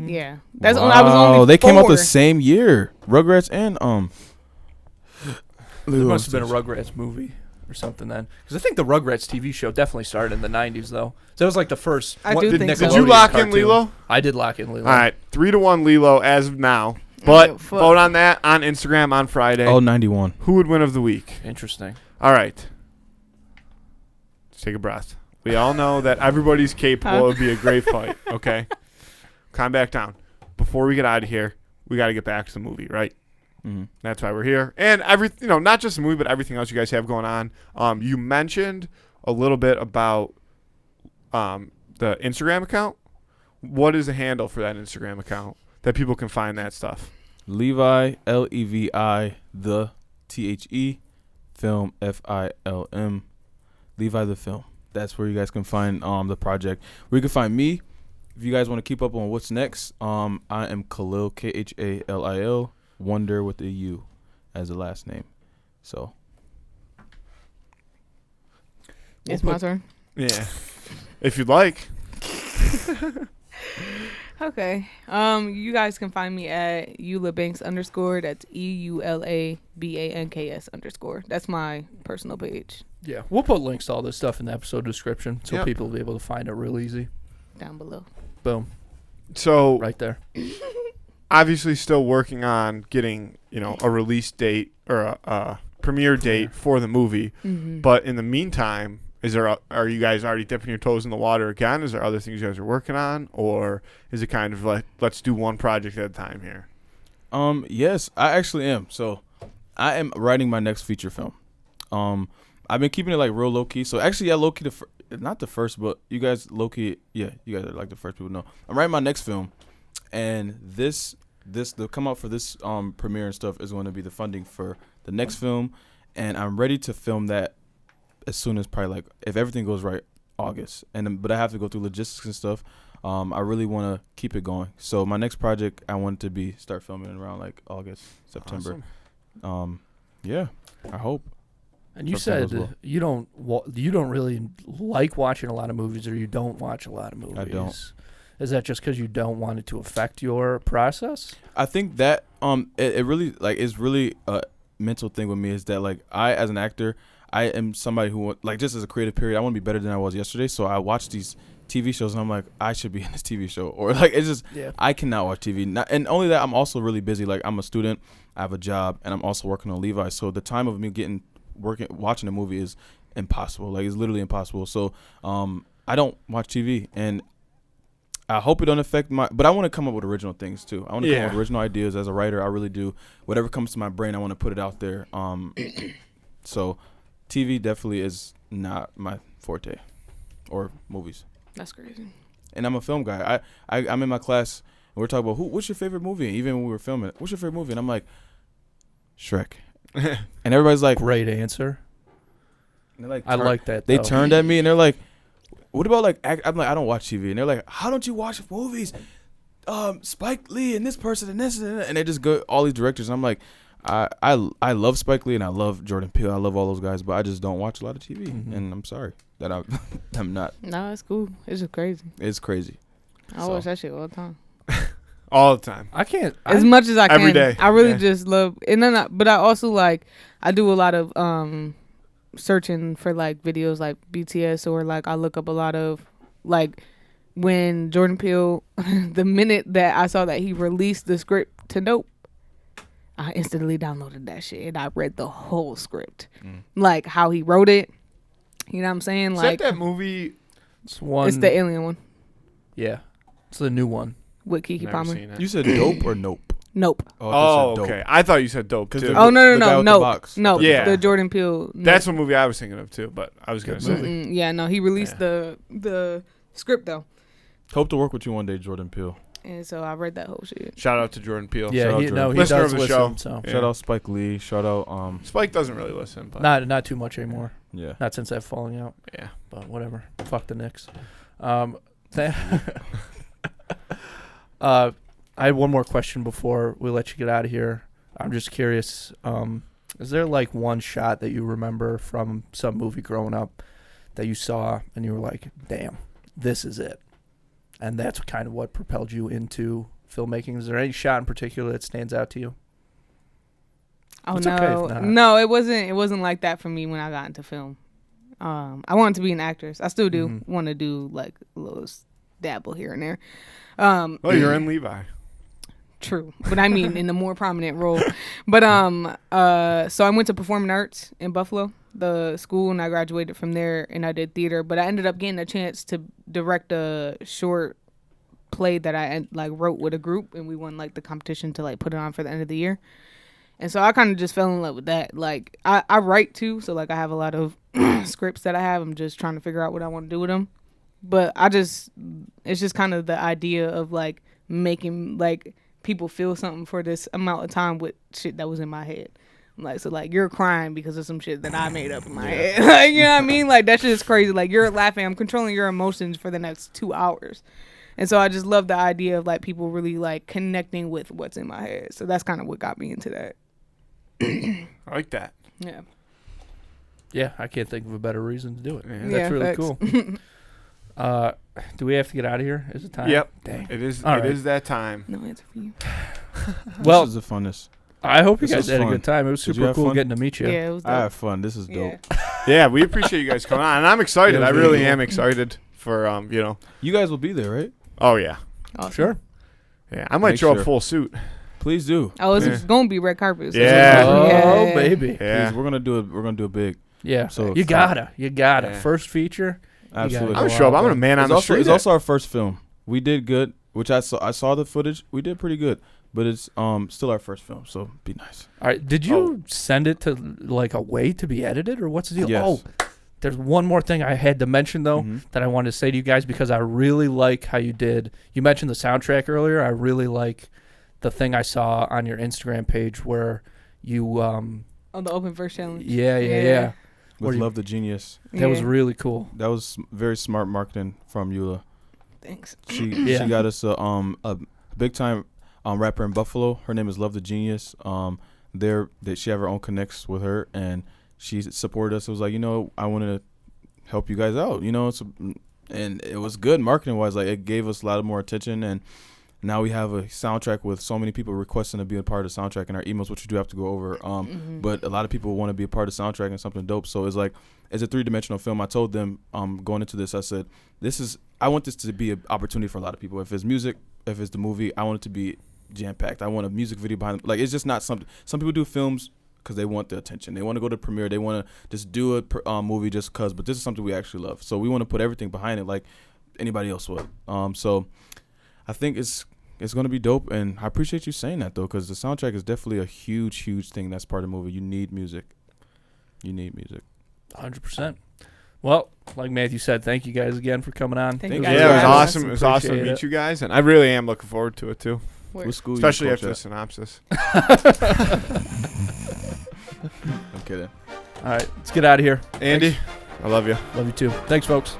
Yeah. That's when I was only They came out 4. the same year. Rugrats and There Lilo must have been a and Rugrats movie or something then. Because I think the Rugrats TV show definitely started in the 90s, though. So that was like the first. I do think so. Did you Nickelodeon lock in cartoon. Lilo? I did lock in Lilo. All right, 3-1 Lilo as of now. Oh, But fuck. vote on that on Instagram on Friday. Oh, 91. Who would win of the week? Interesting. All right. Let's take a breath. We all know that everybody's capable. It would be a great fight. Okay. Calm back down. Before we get out of here, we got to get back to the movie, right? That's why we're here. And not just the movie, but everything else you guys have going on. You mentioned a little bit about the Instagram account. What is the handle for that Instagram account that people can find that stuff? Levi, Levi, the THE, film, FILM, Levi the film. That's where you guys can find the project. Where you can find me. If you guys want to keep up on what's next, I am Khalil, Khalil, Wonder with a U as the last name. So It's my turn. Yeah, if you'd like. Okay. You guys can find me at Eula Banks _. That's EULABANKS _. That's my personal page. Yeah, we'll put links to all this stuff in the episode description so Yep. people will be able to find it real easy. Down below. Boom, So right there. obviously still working on getting, a release date or a premiere date for the movie. Mm-hmm. But in the meantime, are you guys already dipping your toes in the water again? Is there other things you guys are working on, or is it kind of like, let's do one project at a time here? Yes, I actually am. So I am writing my next feature film. I've been keeping it like real low key. So actually, yeah, low key not the first, but you guys low key, yeah, you guys are like the first people to know. I'm writing my next film, and this the come out for this premiere and stuff is going to be the funding for the next film, and I'm ready to film that as soon as probably like if everything goes right, August. But I have to go through logistics and stuff. I really want to keep it going. So my next project, I want to start filming around like August, September. Awesome. Yeah, I hope. And you Something said goes well. you don't really like watching a lot of movies, or you don't watch a lot of movies. I don't. Is that just because you don't want it to affect your process? I think that it really like is really a mental thing with me is that like I as an actor, I am somebody who like just as a creative period, I want to be better than I was yesterday. So I watch these TV shows and I'm like, I should be in this TV show, or like it's just I cannot watch TV. And only that, I'm also really busy. Like I'm a student, I have a job, and I'm also working on Levi. So the time of me watching a movie is impossible. Like it's literally impossible. So I don't watch TV, and I hope it don't affect but I want to come up with original things too. I want to come up with original ideas as a writer. I really do. Whatever comes to my brain, I want to put it out there. So TV definitely is not my forte, or movies. That's crazy. And I'm a film guy. I'm in my class and we're talking about what's your favorite movie? Even when we were filming, what's your favorite movie? And I'm like, Shrek. And everybody's like, Great answer. And like, I like that. They though. turned at me and they're like, what about like, I'm like, I don't watch TV. And they're like, how don't you watch movies? Spike Lee and this person and this and that. And they just go all these directors. And I'm like, I love Spike Lee and I love Jordan Peele. I love all those guys, but I just don't watch a lot of TV. Mhm. And I'm sorry that I'm not. No, it's cool. It's just crazy. It's crazy. I watch that shit all the time. All the time. I can't. As much as I can. Every day. I really Yeah. just love, and then but I also like, I do a lot of searching for like videos like BTS, or like I look up a lot of like when Jordan Peele, the minute that I saw that he released the script to Nope, I instantly downloaded that shit and I read the whole script, like how he wrote it. You know what I'm saying? Is Like that movie? It's one. it's the alien one Yeah, it's the new one. with Keke Never Palmer. seen it. You said dope or nope? Nope. I Oh, thought you said okay. dope. I thought you said dope 'Cause too. the- Oh no the guy no with the no box. no Yeah. the Jordan Peele. That's what movie I was thinking of too. But I was gonna say. Mm-mm, yeah, no, he released the script though, Hope to work with you one day, Jordan Peele. and so I read that whole shit. Shout out to Jordan Peele. Yeah, Shout out he Jordan. he Listener does of the listen. show. So Yeah. Shout out Spike Lee. Shout out Spike doesn't really listen, but not too much anymore. yeah. Not since that falling out. yeah. But whatever. Fuck the Knicks. I had one more question before we let you get out of here. I'm just curious. Is there like one shot that you remember from some movie growing up that you saw and you were like, damn, this is it? And that's kind of what propelled you into filmmaking. Is there any shot in particular that stands out to you? Oh It's okay no, if not. no, it wasn't like that for me when I got into film. I wanted to be an actress. I still do want to do like a little dabble here and there. Well, you're in Levi. True, but I mean in a more prominent role. But so I went to performing arts in Buffalo, the school, and I graduated from there, and I did theater. But I ended up getting a chance to direct a short play that I like wrote with a group, and we won like the competition to like put it on for the end of the year. And so I kind of just fell in love with that. Like I write too, so like I have a lot of scripts that I have. I'm just trying to figure out what I want to do with them. But it's just kind of the idea of like making like people feel something for this amount of time with shit that was in my head. Like, so like you're crying because of some shit that I made up in my head. Like, you know what I mean? Like that shit is crazy. Like you're laughing. I'm controlling your emotions for the next 2 hours. And so I just love the idea of like people really like connecting with what's in my head. So that's kind of what got me into that. I like that. Yeah. Yeah, I can't think of a better reason to do it. Yeah. That's Yeah, really facts. cool. Do we have to get out of here? Is it time? Yep. Dang. It is. All It right. is that time. No answer for you. Well, this is the funnest. I hope you This guys was had a fun. good time. It was Did you super have cool fun? getting to meet you. Yeah, it was I dope. have fun. This is dope. Yeah. Yeah, we appreciate you guys coming on, and I'm excited. Yeah, I it was really really am cool. excited for You guys will be there, right? Oh yeah, Awesome. Sure. yeah. I might Make show sure. up full suit. Please do. Oh, it's Yeah. gonna be red carpet. So Yeah. Oh, baby. Yeah. Please, we're gonna do it big. Yeah. So you gotta. Yeah. First feature. Absolutely. I'm gonna show up. I'm gonna man on It's the also, street. it's also our first film. We did good, which I saw the footage. We did pretty good, but it's still our first film, so be nice. All right. Did you send it to like a way to be edited, or what's the deal? Yes. Oh, there's one more thing I had to mention though Mhm. that I wanted to say to you guys because I really like how you did. You mentioned the soundtrack earlier. I really like the thing I saw on your Instagram page where you Oh, the open verse challenge. yeah. Yeah. Where With you- Love the Genius. That was Yeah. really cool. That was very smart marketing from Eula. Thanks. She Yeah. she got us a big time rapper in Buffalo. Her name is Love the Genius. She have her own connects with her, and she supported us. It was like, I wanted to help you guys out. And it was good marketing wise. Like it gave us a lot of more attention, and now we have a soundtrack with so many people requesting to be a part of the soundtrack in our emails, which we do have to go over. But a lot of people want to be a part of the soundtrack and something dope. So it's like, it's a 3-dimensional film. I told them going into this, I said, I want this to be an opportunity for a lot of people. If it's music, if it's the movie, I want it to be jam-packed. I want a music video behind it. Like, it's just not something. Some people do films because they want the attention. They want to go to the premiere. They want to just do a movie just because. But this is something we actually love. So we want to put everything behind it like anybody else would. So I think it's going to be dope, and I appreciate you saying that, though, because the soundtrack is definitely a huge, huge thing that's part of the movie. You need music. 100%. Well, like Matthew said, thank you guys again for coming on. Thank you Yeah, guys it for was having us. awesome. It was awesome to Appreciate meet it. you guys, and I really am looking forward to it too, Word. What school especially you after the coach synopsis. at? I'm kidding. All right, let's get out of here. Andy, I love you. Love you too. Thanks, folks.